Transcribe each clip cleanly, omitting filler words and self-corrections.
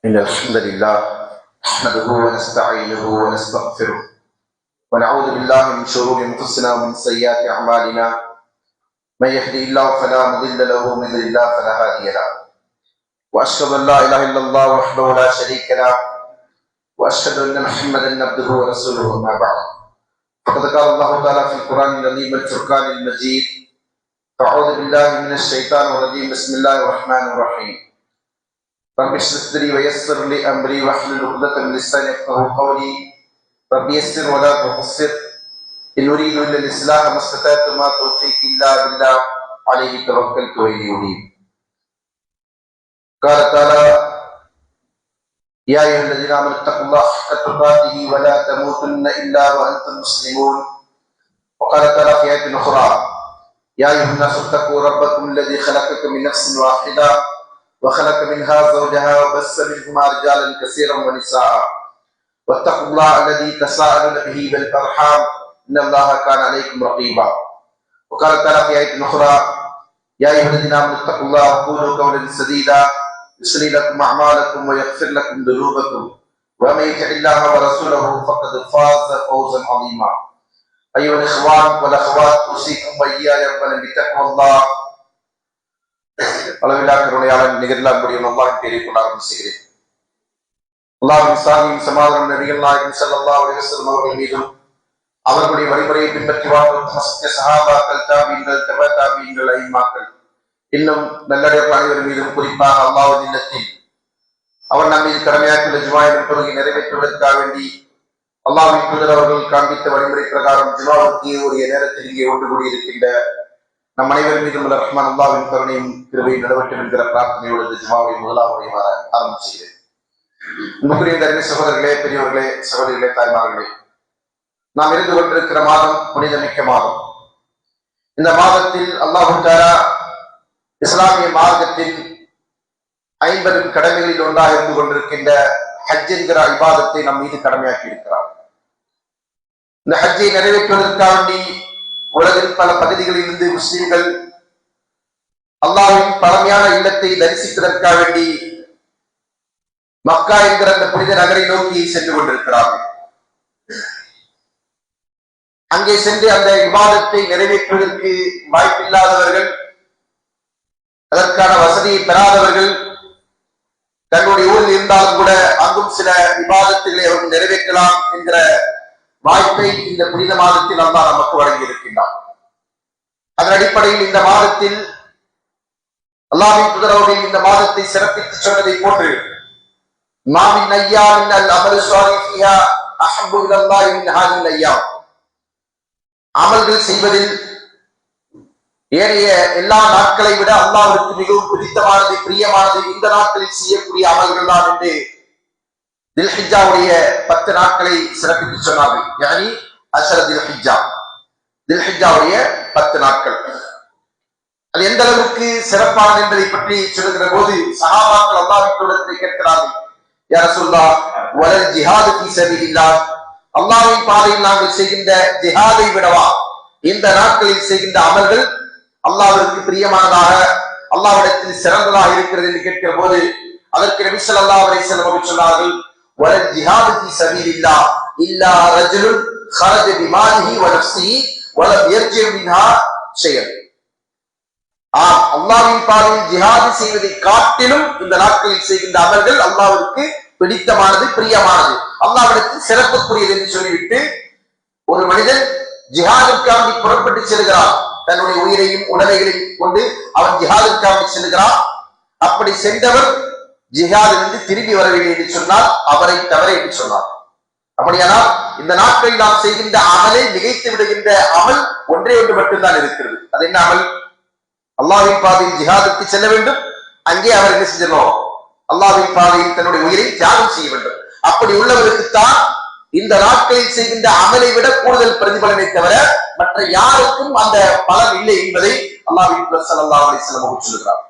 إن الحمد لله نحمده ونستعينه ونستغفره ونعوذ بالله من شرور أنفسنا ومن سيئات أعمالنا من يهده الله فلا مضل له ومن يضلل الله فلا هادي له وأشهد أن لا إله إلا الله وحده لا شريك له وأشهد أن محمدا عبده ورسوله أما بعد فقد قال الله تعالى في القرآن العظيم والفرقان المجيد أعوذ بالله من الشيطان الرجيم بسم الله الرحمن الرحيم رب اشرح لي ويسر لي امري واحلل عقدة من لساني يفقهوا قولي رب يسر ولا تعسر ان اريد الا الاصلاح ما استطعت ما توفيقي الا بالله عليه توكلت واليه انيب. قال تعالى يا ايها الذين امنوا اتقوا الله حق تقاته ولا تموتن الا وانتم مسلمون. وقال تعالى في آية أخرى يا ايها الناس اتقوا ربكم الذي خلقكم من نفس واحدة وخلق منها زوجها وبث منهما رجالا كثيرا ونساء واتقوا الله الذي تساءلون به والارحام ان الله كان عليكم رقيبا. وقال تعالى في آية أخرى يا ايها الذين امنوا اتقوا الله وقولوا قولا سديدا يصلح لكم اعمالكم ويغفر لكم ذنوبكم ومن يطع الله ورسوله فقد فاز فوزا عظيما. ايها الاخوان والاخوات اوصيكم واياي اولا بتقوى الله. அளவில்லா கருணையாளன் நிகரில்லா முடியும் அல்லாஹ்வின் பெயரை கொண்டு ஆரம்பிக்கிறேன். அல்லாஹ்வின் சாந்தியும் சமாதானம் நபிகள் நாயகம் ஸல்லல்லாஹு அலைஹி வஸல்லம் அவர்கள் மீதும் அவர்களுடைய வழிமுறையை பின்பற்றி வாழ்ந்த சத்திய சஹாபாக்கள் தாபீன்கள் தபா தாபீன்கள் ஐமாக்கள் இன்னும் நல்லடியார்கள் அனைவர் மீதும் குறிப்பாக அல்லாஹ்வின் இல்லத்தில் அவன் நம் மீது கடமையாக்கியுள்ள ஜுமாவின் தொழுகை நிறைவேற்றுவதற்காக வேண்டி அல்லாஹ்வின் தூதர் அவர்கள் காண்பித்த வழிமுறை பிரகாரம் ஜுமாவுக்கு உரிய நேரத்தில் இங்கே ஒன்று கூடியிருக்கின்ற நம் அனைவர் மீதும் ரஹ்மான் அல்லாஹ்வின் கருணையும் கிருபையும் நிலவட்டும் என்கிற பிரார்த்தனையோடு ஜுமாவை முதலாவது ஆரம்பிச்சுகிறேன். அன்புக்குரிய தர்ம சகோதரர்களே, பெரியவர்களே, சகோதரிகளே, தாய்மார்களே, நாம் இருந்து கொண்டிருக்கிற மாதம் புனிதமிக்க மாதம். இந்த மாதத்தில் அல்லாஹ் தஆலா இஸ்லாமிய மார்க்கத்தின் 50 கடமைகளில் ஒன்றாக இருந்து கொண்டிருக்கின்ற ஹஜ் என்கிற இபாதத்தை நம் மீது கடமையாக்கி இருக்கிறார். இந்த ஹஜ்ஜை நிறைவேற்றுவதற்காக வேண்டி உலகின் பல பகுதிகளில் இருந்து முஸ்லிம்கள் அல்லாஹ்வின் பழமையான இல்லத்தை தரிசிப்பதற்காக வேண்டி மக்கா என்கிற அந்த புனித நகரை நோக்கி சென்று கொண்டிருக்கிறார்கள். அங்கே சென்று அந்த இபாதத்தை நிறைவேற்றுவதற்கு வாய்ப்பில்லாதவர்கள், அதற்கான வசதியை பெறாதவர்கள் தங்களுடைய ஊரில் இருந்தாலும் கூட அங்கும் சில இபாதத்துகளை அவர்கள் நிறைவேற்றலாம் என்கிற வாய்ப்பை இந்த புனித மாதத்தில் அல்லாஹ் நமக்கு வழங்கி இருக்கின்றார். அதன் அடிப்படையில் இந்த மாதத்தில் அல்லாஹ்வின் தூதர் அவர்கள் இந்த மாதத்தை சிறப்பித்து சொன்னதை போன்று மாமின் ஐயாமின் அல் அமல் ஸாலிஹா அஹப்பு இலல்லாஹி மின் ஹாதில் ஐயாம், அமல்கள் செய்வதில் ஏனைய எல்லா நாட்களை விட அல்லாஹ்விற்கு மிகவும் பிடித்தமானது, பிரியமானது இந்த நாட்களில் செய்யக்கூடிய அமல்கள் தான் என்று தில்ஹிஜ்ஜாவுடைய 10 நாட்களை சிறப்பித்து சொன்னார்கள். யானி அஷர தில்ஹிஜ்ஜா, தில்ஹிஜ்ஜாவுடைய 10 நாட்கள் அது எந்த அளவுக்கு சிறப்பானது என்பதை பற்றி சொல்லுகிற போது சஹாபாக்கள் அல்லாஹ்வின் தூதரை கேட்கிறார்கள், யா ரசூலுல்லாஹ் வலல் ஜிஹாது ஃபீ சபீலில்லாஹ், அல்லாஹ்வின் பாதையில் நாங்கள் செய்கின்ற ஜிஹாதை விடவா இந்த நாட்களில் செய்கின்ற அமல்கள் அல்லாஹ்விற்கு பிரியமானதாக அல்லாஹ்விடத்தில் சிறந்ததாக இருக்கிறது என்று கேட்கிற போது அதற்கு நபி ஸல்லல்லாஹு அலைஹி வஸல்லம் அவர்கள் சொன்னார்கள், வலல் ஜிஹாது ஃபீ சபீலில்லாஹ் இல்லா ரஜுலுன் خرج بماله ونفسه ولم يرجع منها شيئا. அல்லாஹ்வின் பாதையில் ஜிஹாது செய்வதை காட்டிலும் இந்த நாட்களில் செய்கின்ற அமல்கள் அல்லாஹ்விற்கு பிடித்தமானது, பிரியமானது, அல்லாஹ்விடத்தில் சிறப்புக்குரியது என்று சொல்லிவிட்டு ஒரு மனிதன் ஜிஹாதுக்காக புறப்பட்டு செல்கிறான், தன்னுடைய உயிரையும் உடலைகளையும் கொண்டு அவன் ஜிஹாதுக்காக செல்கிறான். அப்படி சென்றவர் ஜிஹாதிலிருந்து திரும்பி வரவில்லை என்று சொன்னால் அவரை தவற என்று சொன்னார். அப்படியானால் இந்த நாட்களில் நாம் செய்கின்ற அமலை மிகைத்து விடுகின்ற அமல் ஒன்றே ஒன்று மட்டும்தான் இருக்கிறது. அது என்ன அமல்? அல்லாஹ்வின் பாதையில் ஜிஹாதுக்கு செல்ல வேண்டும். அங்கே அவர் என்ன செஞ்சணும்? அல்லாஹ்வின் பாதையில் தன்னுடைய உயிரை தியாகம் செய்ய வேண்டும். அப்படி உள்ளவருக்குத்தான் இந்த நாட்களில் செய்கின்ற அமலை விட கூடுதல் பிரதிபலனை தவிர மற்ற யாருக்கும் அந்த பலன் இல்லை என்பதை அல்லாஹ்வின் தூதர் ஸல்லல்லாஹு அலைஹி வஸல்லம் அவர்கள் சொல்கிறார்.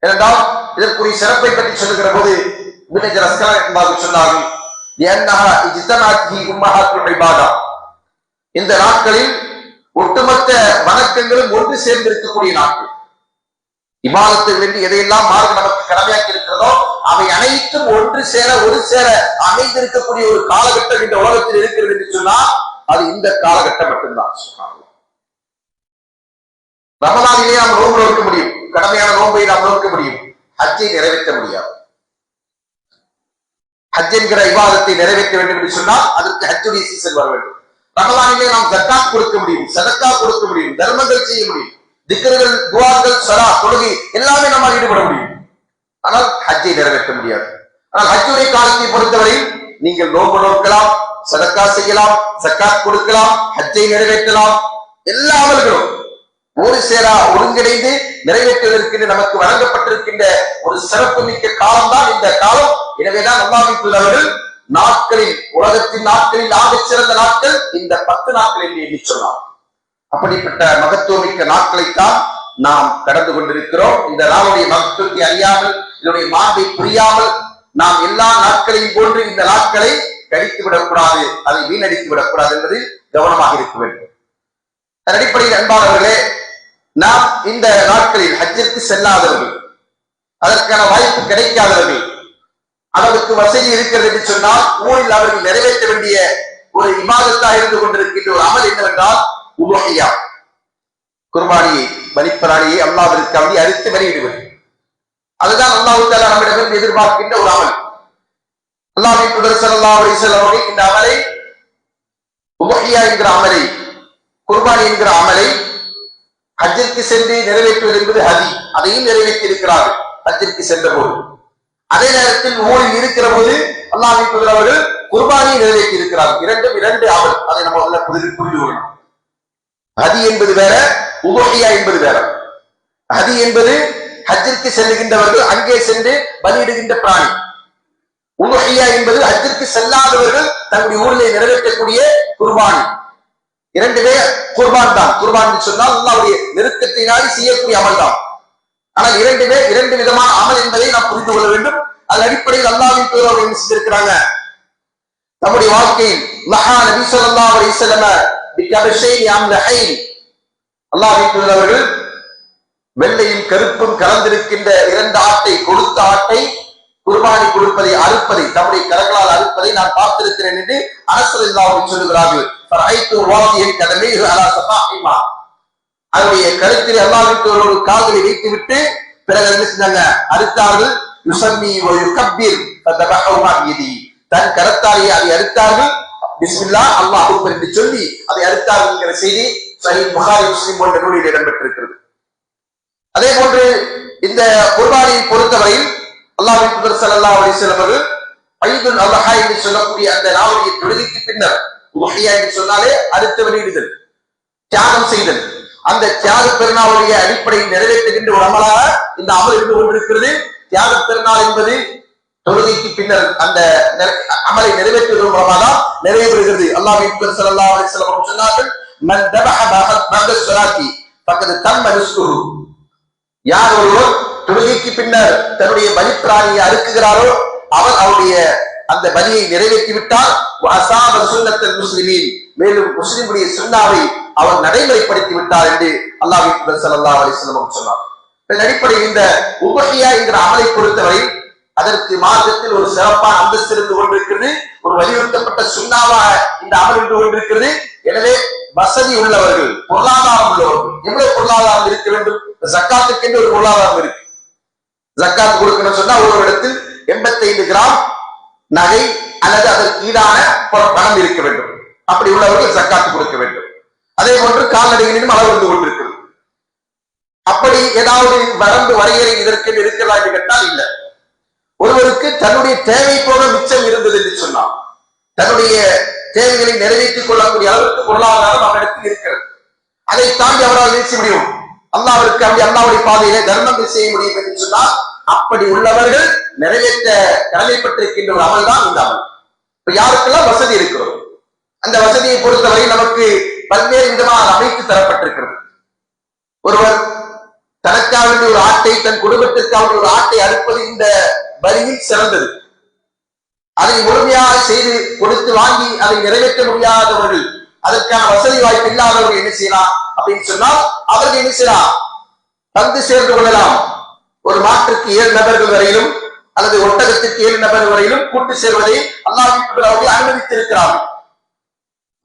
ஏனென்றால் இதற்குரிய சிறப்பை பற்றி சொல்லுகிற போது இப்னு ஹஜர் அஸ்கலானி சொன்னார்கள், இந்த நாட்களில் ஒட்டுமொத்த வணக்கங்களும் ஒன்று சேர்ந்து இருக்கக்கூடிய நாட்கள். இபாதத்தை வேண்டி எதையெல்லாம் மார்க்கம் நமக்கு கடமையாக்கி இருக்கிறதோ அவை அனைத்தும் அனைத்தும் ஒன்று சேர ஒரு சேர அமைந்திருக்கக்கூடிய ஒரு காலகட்டம் இந்த உலகத்தில் இருக்கிறது என்று சொன்னால் அது இந்த காலகட்டம் மட்டும்தான். ரமலானிலே நாம் நோன்பு நோக்க முடியும், கடமையான நோன்பை நாம் நோக்க முடியும், ஹஜ்ஜை நிறைவேற்ற முடியாது. ஹஜ் என்கிற இபாதத்தை நிறைவேற்ற வேண்டும் என்று சொன்னால் அதற்கு ஹஜ்ஜுடைய சீசன் வர வேண்டும். ரமலானிலே நாம் ஜக்காத் கொடுக்க முடியும், சதக்கா கொடுக்க முடியும், தர்மங்கள் செய்ய முடியும், திக்ருகள், துஆக்கள், ஸலா, தொழுகை எல்லாமே நம்மால் ஈடுபட முடியும். ஆனால் ஹஜ்ஜை நிறைவேற்ற முடியாது. ஆனால் ஹஜ்ஜுடைய காலத்தை பொறுத்தவரை நீங்கள் நோன்பு நோக்கலாம், சதக்கா செய்யலாம், ஜக்காத் கொடுக்கலாம், ஹஜ்ஜை நிறைவேற்றலாம். எல்லா அமல்களும் ஒரு சேரா ஒருங்கிணைந்து நிறைவேற்றுவதற்கு நமக்கு வழங்கப்பட்டிருக்கின்ற ஒரு சிறப்பு மிக்க காலம்தான் இந்த காலம். எனவேதான் அல்லாஹ்வின் தூதர் நாட்களில், உலகத்தின் நாட்களில் ஆகச் சிறந்த நாட்கள் இந்த 10 நாட்கள் என்று எண்ணி சொன்னார். அப்படிப்பட்ட மகத்துவமிக்க நாட்களைத்தான் நாம் கடந்து கொண்டிருக்கிறோம். இந்த நாளுடைய மகத்துவத்தை அறியாமல், இதனுடைய மாண்பை புரியாமல் நாம் எல்லா நாட்களையும் போன்று இந்த நாட்களை கழித்து விடக்கூடாது, அதை வீணடித்து விடக்கூடாது என்பதில் கவனமாக இருக்க வேண்டும். அதன் அடிப்படையில் அன்பானவர்களே, நாம் இந்த நாட்களில் ஹஜ்ஜிற்கு செல்லாதவர்கள், அதற்கான வாய்ப்பு கிடைக்காதவர்கள், அவருக்கு வசதி இருக்கிறது என்று சொன்னால் ஊரில் அவர்கள் நிறைவேற்ற வேண்டிய ஒரு இபாதத்தாக இருந்து கொண்டிருக்கின்ற ஒரு அமல் என்னவென்றால் உதுஹியா, குர்பானியை, பலிப்பராணியை அல்லாஹ்விற்கு அறுத்து வெளியிடுவது. அதுதான் அல்லாஹ் தஆலா நம்மிடமிருந்து எதிர்பார்க்கின்ற ஒரு அமல். அல்லாஹ்வின் தூதர் ஸல்லல்லாஹு அலைஹி வஸல்லம் அவர்கள் இந்த அமலை, உதுஹியா என்கிற அமலை, குர்பானி என்கிற அமலை ஹஜ்ஜிற்கு சென்று நிறைவேற்றுவது என்பது ஹதி, அதையும் நிறைவேற்றி இருக்கிறார்கள் ஹஜ்ஜிற்கு சென்ற போது. அதே நேரத்தில் ஊரில் இருக்கிற போது அல்லாஹ்வின் தூதர் அவர்கள் குர்பானியை நிறைவேற்றி இருக்கிறார்கள். இரண்டும் இரண்டு அமல். அதை நம்ம புரிந்து கொள்ளணும். ஹதி என்பது வேற, உதுஹியா என்பது வேற. ஹதி என்பது ஹஜ்ஜிற்கு செல்லுகின்றவர்கள் அங்கே சென்று பலியிடுகின்ற பிராணி. உதுஹியா என்பது ஹஜ்ஜிற்கு செல்லாதவர்கள் தன்னுடைய ஊரிலே நிறைவேற்றக்கூடிய குர்பானி. இரண்டுமே குர்பான் தான். குர்பான் சொன்னால் அல்லாஹ்வுடைய நெருக்கத்தினாலே செய்யக்கூடிய அமல் தான். ஆனால் இரண்டுமே இரண்டு விதமான அமல் என்பதை நாம் புரிந்து கொள்ள வேண்டும். அதன் அடிப்படையில் அல்லாஹ்வின் தூதர் என்ன செஞ்சிருக்கிறாங்க, நம்முடைய வாழ்க்கையில் லஹா நபி ஸல்லல்லாஹு அலைஹி வஸல்லம் பிகபஷைன் அம்லஹைன், அல்லாஹ்வின் தூதர் அவர்கள் வெள்ளையும் கருப்பும் கலந்திருக்கின்ற 2 ஆட்டை, கொடுத்த ஆட்டை குர்பானி கொடுப்பதை, அறுப்பதை, தம்முடைய கரங்களால் அறுப்பதை நான் பார்த்திருக்கிறேன் என்று அனஸ் ரலியல்லாஹு அன்ஹு சொல்கிறார்கள். ஃபரைது வாதியன் கதமைஹு அலா ஸஃபாஹிமா, அவருடைய கழுத்தில் அல்லாஹ்விற்கு ஒரு கால்களை வைத்துவிட்டு பிறகு என்ன செஞ்சாங்க, அறுத்தார்கள். யுஸம்மி வ யுகப்பிர் ஃபதபஹுமா பியதி, தன் கரத்தாலே அதை அறுத்தார்கள். பிஸ்மில்லாஹ் அல்லாஹு அக்பர் என்று சொல்லி அதை அறுத்தார்கள் என்கிற செய்தி சஹீஹ் புகாரி, முஸ்லிம் போன்ற நூலில் இடம்பெற்றிருக்கிறது. அதே போன்று இந்த குர்பானியை பொறுத்தவரையில் அல்லாஹ்வின் தூதர் ஸல்லல்லாஹு அலைஹி வஸல்லம் அவர்கள் ஈதுல் அத்ஹா என்று சொல்லக்கூடிய அந்த நாளுடைய தொழுகைக்கு பின்னர், உதுஹியா என்று சொன்னாலே அறுத்து வெளியிடுதல், தியாகம் செய்தல், அந்த தியாக பெருநாளுடைய அடிப்படையில் நிறைவேற்றுகின்ற ஒரு அமலாக இந்த அமல் இருந்து கொண்டிருக்கிறது. தியாக பெருநாள் என்பது தொழுகைக்கு பின்னர் அந்த அமலை நிறைவேற்றுவதன் மூலமாக தான் நிறைவேறுகிறது. அல்லாஹ்வின் தூதர் ஸல்லல்லாஹு அலைஹி வஸல்லம் சொன்னார்கள், மன் தபஹ பஅத ஸலாத்தி ஃபகத் தம்ம னுஸ்குஹு, யார் ஒருவர் தொழுகைக்கு பின்னர் தன்னுடைய பலிப்பிராணியை அறுக்குகிறாரோ அவர் அவருடைய அந்த பலியை நிறைவேற்றி விட்டார். வஅஸாப சுன்னத்தல் முஸ்லிமீன், மேலும் முஸ்லிமுடைய சுன்னாவை அவர் நடைமுறைப்படுத்தி விட்டார் என்று அல்லாஹ்வின் தூதர் ஸல்லல்லாஹு அலைஹி வஸல்லம் சொன்னார். இதன் அடிப்படையில் இந்த உதுஹியா என்கிற அமலை பொறுத்தவரை அதற்கு மார்க்கத்தில் ஒரு சிறப்பான அந்தஸ்து இருந்து கொண்டிருக்கிறது. ஒரு வலியுறுத்தப்பட்ட சுன்னாவாக இந்த அமல் இருந்து கொண்டிருக்கிறது. எனவே வசதி உள்ளவர்கள், பொருளாதாரம் உள்ளவர்கள், எவ்வளவு பொருளாதாரம் இருக்க வேண்டும், ஜக்காத்துக்கு என்று ஒரு பொருளாதாரம் இருக்கு. ஜக்காத் கொடுக்கணும்னு சொன்னா ஒரு இடத்தில் 85 கிராம் நகை அல்லது அதற்கு ஈடான பணம் இருக்க வேண்டும். அப்படி உள்ளவர்கள் ஜக்காத்து கொடுக்க வேண்டும். அதே போன்று கால்நடைகளிலும் அளவு இருந்து கொண்டிருக்கிறது. அப்படி ஏதாவது வரம்பு வரையறை இதற்கு இருக்கிறதா என்று கேட்டால் இல்லை. ஒருவருக்கு தன்னுடைய தேவை போல மிச்சம் இருந்தது என்று சொன்னால் தன்னுடைய தேவைகளை நிறைவேற்றிக் கொள்ளக்கூடிய அளவுக்கு பொருளாதாரம் அவரிடத்தில் இருக்கிறது. அதை தாண்டி அவரால் நினைச்ச முடியும், அல்லாஹ்விற்கு அப்படி அல்லாஹ்வுடைய பாதையிலே தர்மங்கள் செய்ய முடியும் என்று சொன்னால் அப்படி உள்ளவர்கள் நிறைவேற்ற கடமைப்பட்டிருக்கின்ற ஒரு அமல் தான் இந்த அமல். இப்ப யாருக்கெல்லாம் வசதி இருக்கிறோம், அந்த வசதியை பொறுத்தவரை நமக்கு பல்வேறு விதமான அமைப்பு தரப்பட்டிருக்கிறது. ஒருவர் தனக்காக ஒரு ஆட்டை, தன் குடும்பத்திற்காக ஒரு ஆட்டை அறுப்பது இந்த வரியில் சிறந்தது. அதை முழுமையாக செய்து கொடுத்து வாங்கி அதை நிறைவேற்ற முடியாதவர்கள், அதற்கான வசதி வாய்ப்பு இல்லாதவர்கள் என்ன செய்யலாம் அப்படின்னு சொன்னால் அவர்கள் என்ன செய்யலாம், பங்கு சேர்ந்து கொள்ளலாம். ஒரு மாற்றுக்கு 7 நபர்கள் வரையிலும் அல்லது ஒட்டகத்திற்கு 7 நபர் வரையிலும் கூட்டு சேர்வதை அல்லாஹ்வின் அவர்கள் அனுமதித்திருக்கிறார்கள்.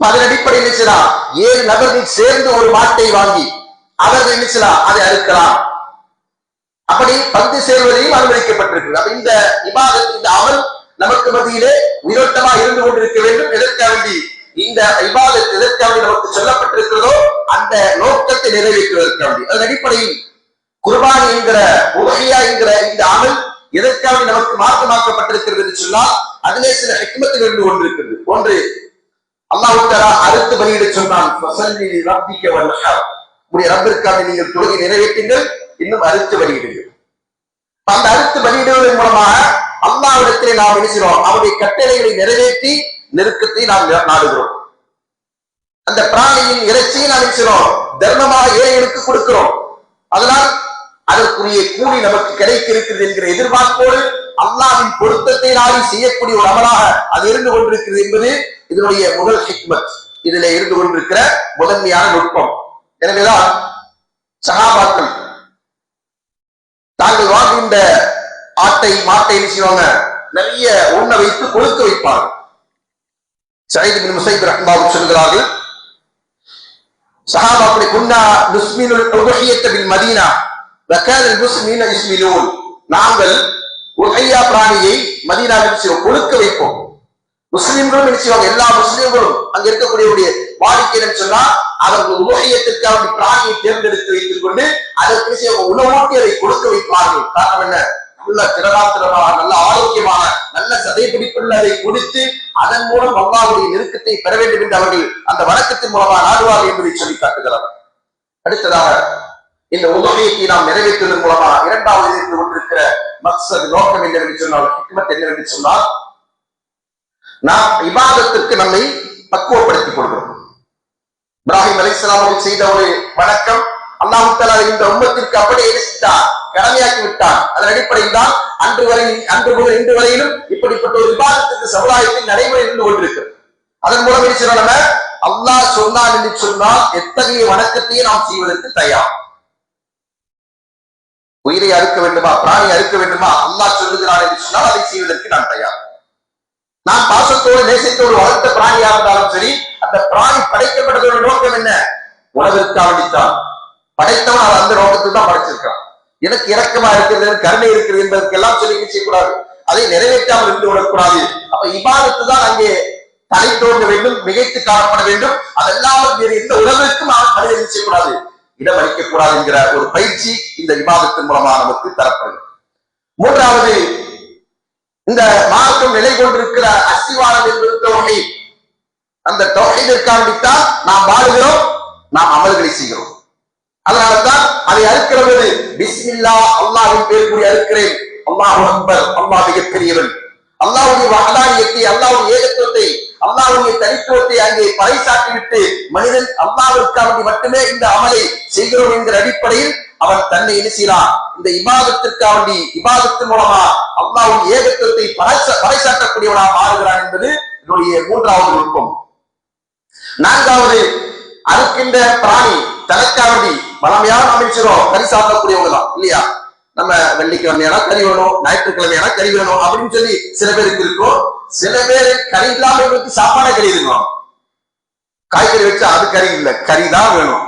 அதன் அடிப்படையில் நினைச்சலாம் 7 நபர்கள் சேர்ந்து ஒரு மாட்டை வாங்கி அவர்கள் நினைச்சலாம் அதை அறுக்கலாம். அப்படி பங்கு சேர்வதையும் அனுமதிக்கப்பட்டிருக்கு. இந்த இபாதத், இந்த அமல் நமக்கு மத்தியிலே உயிரோட்டமா இருந்து கொண்டிருக்க வேண்டும். எதற்காக வேண்டி இந்த இபாதத் எதற்காக நமக்கு சொல்லப்பட்டிருக்கிறதோ அந்த நோக்கத்தை நிறைவேற்றுவதற்காக வேண்டி. அதன் அடிப்படையில் குர்பானி என்கிற உலகியா என்கிற இந்த அமல் எதற்காக நமக்கு மாற்றமாக்கப்பட்டிருக்கிறது என்று சொன்னால் அதிலே சில ஹிக்மத்தில் இருந்து கொண்டிருக்கிறது. ஒன்று, அல்லாஹ் தஆலா அறுத்து பலியிட சொன்னான், உடைய ரப்பிற்காக நீங்கள் தொழுகை நிறைவேற்றுங்கள், இன்னும் அறுத்து பலியிடுங்கள். அந்த அறுத்து பலியிடுவதன் மூலமாக அல்லாஹ்விடத்திலே நாம் நினைக்கிறோம், அவருடைய கட்டளைகளை நிறைவேற்றி நெருக்கத்தை நாம் நாடுகிறோம். அந்த பிராணியின் இறைச்சியை நாம் நினைக்கிறோம் தர்மமாக ஏழைகளுக்கு கொடுக்கிறோம். அதனால் அதற்குரிய கூலி நமக்கு கிடைக்க இருக்கிறது என்கிற எதிர்பார்ப்போடு அல்லாஹ்வின் பொருத்தத்தை நாடி செய்யக்கூடிய ஒரு அமலாக அது இருந்து கொண்டிருக்கிறது என்பது இதனுடைய முதல் ஹிக்மத், இதில் இருந்து கொண்டிருக்கிற முதன்மையான நுட்பம். எனவேதான் சஹாபாக்கள் தாங்கள் வாங்குகின்ற மாட்டை செய்வாங்க, நிறைய உண்ண வைத்து கொழுக்க வைப்பார்கள். சயீத் பின் முஸைப் ரஹ்மத்துல்லாஹி சொல்கிறார்கள், சஹாபாக்களை குன்னா நுஸ்மினுல் உதுஹிய்யத பில் மதீனா வகான முஸ்லிமீன யுஸ்மிலூன், நாங்கள் உதுஹிய்யா பிராணியை மதீனாவில் கொழுக்க வைப்போம். முஸ்லிம்களும் நினைச்சுவாங்க, எல்லா முஸ்லிம்களும் அங்க இருக்கக்கூடிய வாடிக்கை சொன்னா அவர்கள் உலகியத்திற்காக பிராணியை தேர்ந்தெடுத்து வைத்துக் கொண்டு அதற்கு உணவூட்டி அதை கொடுக்க வைப்பார்கள். காரணம் என்ன? நல்ல திரளாத்திரமாக, நல்ல ஆரோக்கியமான, நல்ல சதை பிடிப்புள்ள அதை கொடுத்து அதன் மூலம் அல்லாஹ்வுடைய நெருக்கத்தை பெற வேண்டும் என்று அவர்கள் அந்த வணக்கத்தின் மூலமாக நாடுவார்கள் என்பதை சொல்லி காட்டுகிறார்கள். அடுத்ததாக இந்த உலகியத்தை நாம் நிறைவேற்றுவதன் மூலமாக இரண்டாவது இருந்து கொண்டிருக்கிற மக்சத், நோக்கம் என்னவென்று சொன்னால், ஹிக்மத் என்னவென்று சொன்னால், நாம் இபாதத்திற்கு நம்மை பக்குவப்படுத்திக் கொள்கிறோம். இப்ராஹிம் அலைஹிஸ்ஸலாம் அவர்கள் செய்த ஒரு வணக்கம் அல்லாஹ் தஆலா இந்த உம்மத்திற்கு அப்படியே செய்தார், கடமையாக்கி விட்டார். அதன் அடிப்படையில் தான் அன்று முதல் இன்று வரையிலும் இப்படிப்பட்ட ஒரு இபாதத்துக்கு சமுதாயத்தில் நடைமுறை இருந்து கொண்டிருக்கிறது. அதன் மூலம் என்ன செய்யணும், அல்லாஹ் சொன்னான் என்று சொன்னால் எத்தகைய வணக்கத்தையே நாம் செய்வதற்கு தயார். உயிரை அறுக்க வேண்டுமா, பிராணி அறுக்க வேண்டுமா, அல்லாஹ் சொல்லுகிறான் என்று சொன்னால் அதை செய்வதற்கு நான் தயார். நான் பாசத்தோடு நேசத்தோடு வளர்த்த பிராணியாக இருந்தாலும் சரி, அந்த பிராணி படைக்கப்பட்டதோட நோக்கம் என்ன? உணவிற்காகத்தான் படைத்தவன் அது அந்த நோக்கத்துக்கு தான் படைச்சிருக்கான். எனக்கு இரக்கமா இருக்கிறது, கருணை இருக்கிறது என்பதற்கெல்லாம் சொல்லி செய்யக்கூடாது, அதை நிறைவேற்றாமல் இருந்து விடக்கூடாது. அப்ப இபாதத்து தான் அங்கே தலை தோன்ற வேண்டும், மிகைத்து காணப்பட வேண்டும். அதெல்லாம் வேறு எந்த உணவிற்கும் மனிதன் செய்யக்கூடாது, இடம் அளிக்கக்கூடாது என்கிற ஒரு பயிற்சி இந்த இபாதத்தின் மூலமாக நமக்கு தரப்படுகிறது. மூன்றாவது, இந்த மார்க்கம் நிலை கொண்டிருக்கிற அஸ்திவாரம் என்பது தௌஹீத். அந்த தௌஹீதிற்காகத்தான் நாம் வாழுகிறோம், நாம் அமல்களை செய்கிறோம். அதனால்தான் அதை அறுக்கிறது பிஸ்மில்லாஹ், அல்லாஹ்வின் பெயர் கூறி அறுக்கிறேன், அல்லாஹு அக்பர், அல்லாஹ் மிகப்பெரியவன். அல்லாஹ்வுடைய வஹ்தானியத்தை, அல்லாஹ்வுடைய ஏகத்துவத்தை, அல்லாஹ்வுடைய தனித்துவத்தை அங்கே பறைசாற்றிவிட்டு மனிதன் அல்லாஹ்விற்காக மட்டுமே இந்த அமலை செய்கிறோம் என்கிற அடிப்படையில் அவன் தன்னை என்ன செய்யலாம், இந்த இபாதத்திற்காக இபாதத்தின் மூலமா அல்லாஹ்வுடைய ஏகத்துவத்தை பறைசாற்றக்கூடியவனாக மாறுகிறான் என்பது என்னுடைய மூன்றாவது நுட்பம். நான்காவது, அறுக்கின்ற பிராணி தனக்காக வளமையான அமைச்சரும் கறி சாப்பிடக்கூடியவங்க தான் இல்லையா? நம்ம வெள்ளிக்கிழமையான கறி வேணும், ஞாயிற்றுக்கிழமையான கறி வேணும் அப்படின்னு சொல்லி சில பேருக்கு இருக்கும். சில பேர் கறி இல்லாம சாப்பாடே கறி இருக்கும். காய்கறி வச்சா அது கறி இல்லை, கறி தான் வேணும்.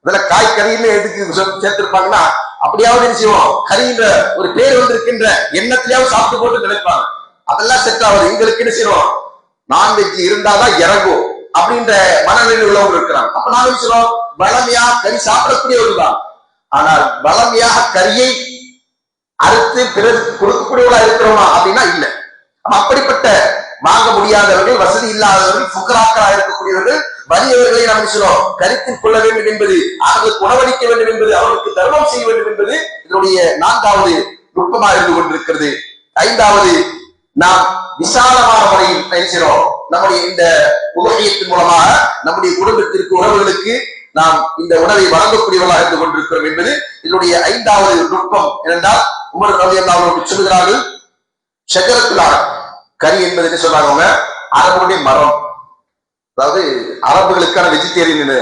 அதுல காய்கறின்னு எதுக்கு சேர்த்திருப்பாங்கன்னா, அப்படியாவது என்ன செய்வோம், கறின்ற ஒரு பேர் வந்திருக்கின்ற எண்ணத்திலேயாவது சாப்பிட்டு போட்டு நினைப்பாங்க. அதெல்லாம் செட் ஆகுது. எங்களுக்கு என்ன செய்யணும், நான்வெஜ் இருந்தாதான் இறங்கும் அப்படின்ற மனநிலையில் உள்ளவங்க இருக்கிறாங்க. அப்ப நான் என்ன செய்யறோம், வளமையா கறி சாப்பிடக்கூடியவர்கள் தான். ஆனால் வளமையாக கரியை அறுத்து பிறருக்கு கொடுக்கக்கூடியவர்களா இருக்கிறோமா அப்படின்னா இல்லை. அப்படிப்பட்ட வாங்க முடியாதவர்கள், வசதி இல்லாதவர்கள், புக்கராக்களா இருக்கக்கூடியவர்கள், வறியவர்களை நாம் சொல்லுவோம் கருத்தில் கொள்ள வேண்டும் என்பது, அவர்களுக்கு உணவளிக்க வேண்டும் என்பது, அவர்களுக்கு தர்மம் செய்ய வேண்டும் என்பது இதனுடைய நான்காவது நுட்பமாக இருந்து கொண்டிருக்கிறது. ஐந்தாவது, நாம் விசாலமான முறையில் பேசுகிறோம். நம்முடைய இந்த உலகியத்தின் மூலமாக நம்முடைய குடும்பத்திற்கு, உறவுகளுக்கு நாம் இந்த உணவை வழங்கக்கூடியவர்களாக இருந்து கொண்டிருக்கிறோம் என்பது இதனுடைய ஐந்தாவது நுட்பம். ஏனென்றால் உமர் ரலியல்லாஹு அன்ஹு சொல்கிறார்கள், ஷஜரத்துல் அரப், கறி என்பது என்ன சொன்னாங்க, அரபுடைய மரம். அதாவது அரபுகளுக்கான வெஜிடேரியன்,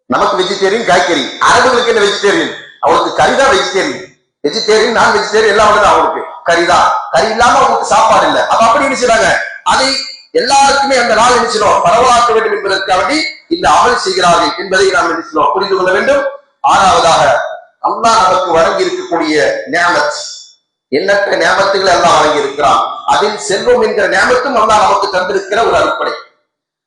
நமக்கு வெஜிடேரியன் காய்கறி, அரபுகளுக்கு என்ன வெஜிடேரியன், அவளுக்கு கறி தான் வெஜிடேரியன். வெஜிடேரியன் நான் வெஜிடேரியன் எல்லாம் வந்து அவங்களுக்கு கறிதான், கறி இல்லாம அவங்களுக்கு சாப்பாடு இல்லை. அப்ப அப்படி என்ன செய்றாங்க, அதை எல்லாருக்குமே அந்த நாள் நினைச்சிடும் பரவலாக்க வேண்டும் என்பதற்காக இந்த அமல் செய்கிறார்கள் என்பதை நாம் நினைச்சிடும் புரிந்து கொள்ள வேண்டும். ஆறாவதாக அல்லாஹ் நமக்கு வழங்கி இருக்கக்கூடிய நியாமத், எண்ணற்ற நியாமத்துகளை அல்லாஹ் வழங்கி இருக்கிறான். அதில் செல்வம் என்கிற நியாமத்தும் அல்லாஹ் நமக்கு தந்திருக்கிற ஒரு அறுப்படை.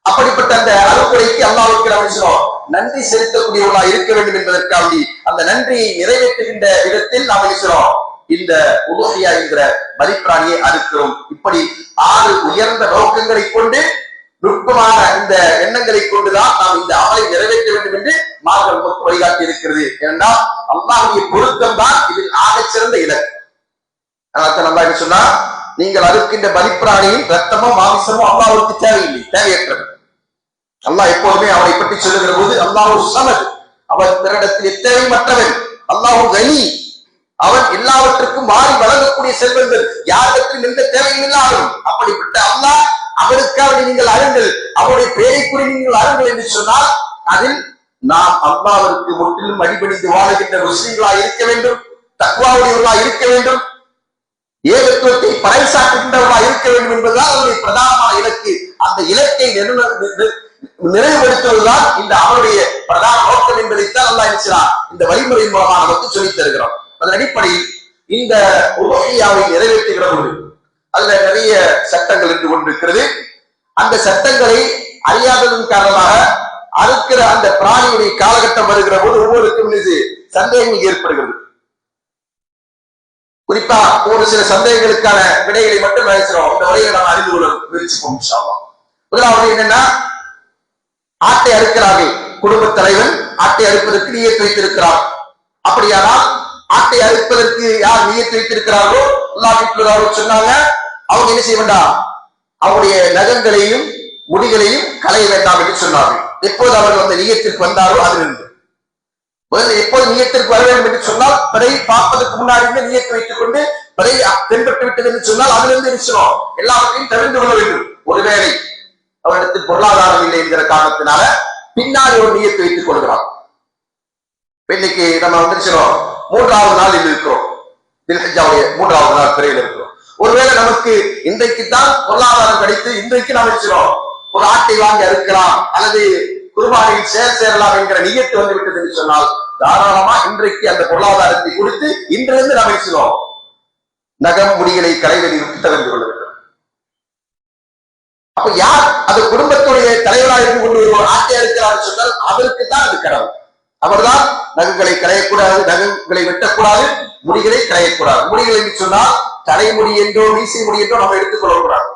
அப்படிப்பட்ட அந்த அறுப்படைக்கு அல்லாஹ்வுக்கு நாம் நன்றி செலுத்தக்கூடியவர்களாக இருக்க வேண்டும் என்பதற்காக அந்த நன்றியை நிறைவேற்றுகின்ற விதத்தில் நாம் நினைக்கிறோம் இந்த உலோகியா என்கிற பலிப்பிராணியை அறுக்கிறோம். இப்படி 6 உயர்ந்த நோக்கங்களை கொண்டு நுட்பமான இந்த எண்ணங்களை கொண்டுதான் நாம் இந்த அமலை நிறைவேற்ற வேண்டும் என்று மார்க்கம் நமக்கு வழிகாட்டி இருக்கிறது. ஏனென்றால் அல்லாஹ்வுடைய பொருத்தம் தான் இதில் ஆகச்சிறந்த இலக்கு. நல்லா என்ன சொன்னா, நீங்கள் அறுக்கின்ற பலிப்பிராணியின் ரத்தமோ மாமிசமோ அல்லாஹ்வுக்கு தேவையில்லை, தேவையற்றது. அல்லாஹ் எப்போதுமே அவனை பற்றி சொல்லுகிற போது அல்லாஹ் சமது, அவன் பிறரிடத்தில் தேவையற்றவன். அல்லாஹ் கனி, அவன் எல்லாவற்றுக்கும் மாறி வழங்கக்கூடிய செல்வங்கள், யாரிடத்திலும் எந்த தேவையும் இல்லாதவன். அப்படிப்பட்ட அல்லாஹ் அவருக்காக நீங்கள் அருங்கள், அவருடைய பெயரை கூறி நீங்கள் அருங்கள் என்று சொன்னால் அதில் நாம் அல்லாஹ்விற்கு முற்றிலும் அடிபணிந்து வாழுகின்ற முஸ்லிம்களாக இருக்க வேண்டும், தக்வாவுடையவர்களாக இருக்க வேண்டும், ஏகத்துவத்தை பறைசாற்றுகின்றவர்களாக இருக்க வேண்டும் என்பதுதான் அவருடைய பிரதானமான இலக்கு. அந்த இலக்கை நிறைவுபடுத்துவதுதான் இந்த அவருடைய பிரதான நோக்கம் என்பதைத்தான் அல்லாஹ் இருக்கிறார் இந்த வழிமுறையின் மூலமாக நமக்கு சொல்லித் தருகிறோம். அதன் அடிப்படையில் இந்த உலோகியாவை நிறைவேற்றுகிற பொழுது அதுல நிறைய சட்டங்கள் இருந்து கொண்டிருக்கிறது. அந்த சட்டங்களை அறியாததன் காரணமாக அறுக்கிற அந்த பிராணியுடைய காலகட்டம் வருகிற போது ஒவ்வொருக்கும் இது சந்தேகங்கள் ஏற்படுகிறது. குறிப்பா ஒரு சில சந்தேகங்களுக்கான விடைகளை மட்டும் நினைச்சிடும் இந்த வரையை நாம் அறிந்து கொள்ள முயற்சிப்போம். முதலாவது என்னன்னா, ஆட்டை அறுக்கிறார்கள், குடும்ப தலைவன் ஆட்டை அறுப்பதற்கு நியத்து வைத்திருக்கிறார். அப்படியானால் ஆட்டை அறுப்பதற்கு யார் நியத்து வைத்திருக்கிறார்களோ அல்லாஹ் வீட்டில் சொன்னாங்க, அவங்க என்ன செய்ய வேண்டாம், அவருடைய நகங்களையும் முடிகளையும் களைய வேண்டாம் என்று சொன்னார்கள். எப்போது அவர்கள் அந்த நியத்திற்கு வந்தாரோ அதிலிருந்து எப்போது நியத்திற்கு வர வேண்டும் என்று சொன்னால் பிறை பார்ப்பதற்கு முன்னாடி நியத்து வைத்துக் கொண்டு பிறை தென்பட்டு விட்டது என்று சொன்னால் அதிலிருந்து நிச்சயம் எல்லாவற்றையும் தெரிந்து கொள்ள வேண்டும். ஒருவேளை அவரிடத்தில் பொருளாதாரம் இல்லை என்கிற காரணத்தினால பின்னாடி ஒரு நியத்து வைத்துக் கொள்கிறான். இன்னைக்கு நம்ம வந்துருச்சோம் 3வது நாள் இது இருக்கிறோம், தில்ஹஜ்ஜாவுடைய 3வது நாள் பிறையில் இருக்கிறோம். ஒருவேளை நமக்கு இன்றைக்குத்தான் பொருளாதாரம் கிடைத்து இன்றைக்கு நாம் இருக்கிறோம் ஒரு ஆட்டை வாங்கி அறுக்கலாம் அல்லது குர்பானியில் சேரலாம் என்கிற நியத்து வந்து விட்டது என்று சொன்னால் தாராளமா இன்றைக்கு அந்த பொருளாதாரத்தை கொடுத்து இன்றிலிருந்து நாம் இருக்கிறோம் நகம் முடிகளை களைவதை விட்டு தெரிந்து கொள்ள வேண்டும். அப்ப யார் அது குடும்பத்துடைய தலைவராக இருந்து கொண்டு ஒரு ஆட்டை அறுக்கிறார் சொன்னால் அவருக்கு தான் அது கடவுள். அவர்தான் நகங்களை களையக்கூடாது, நகங்களை வெட்டக்கூடாது, முடிகளை களையக்கூடாது. முடிகள் என்று சொன்னால் தலைமுடி என்றோ மீசை முடி என்றோ நம்ம எடுத்துக் கொள்ளக்கூடாது.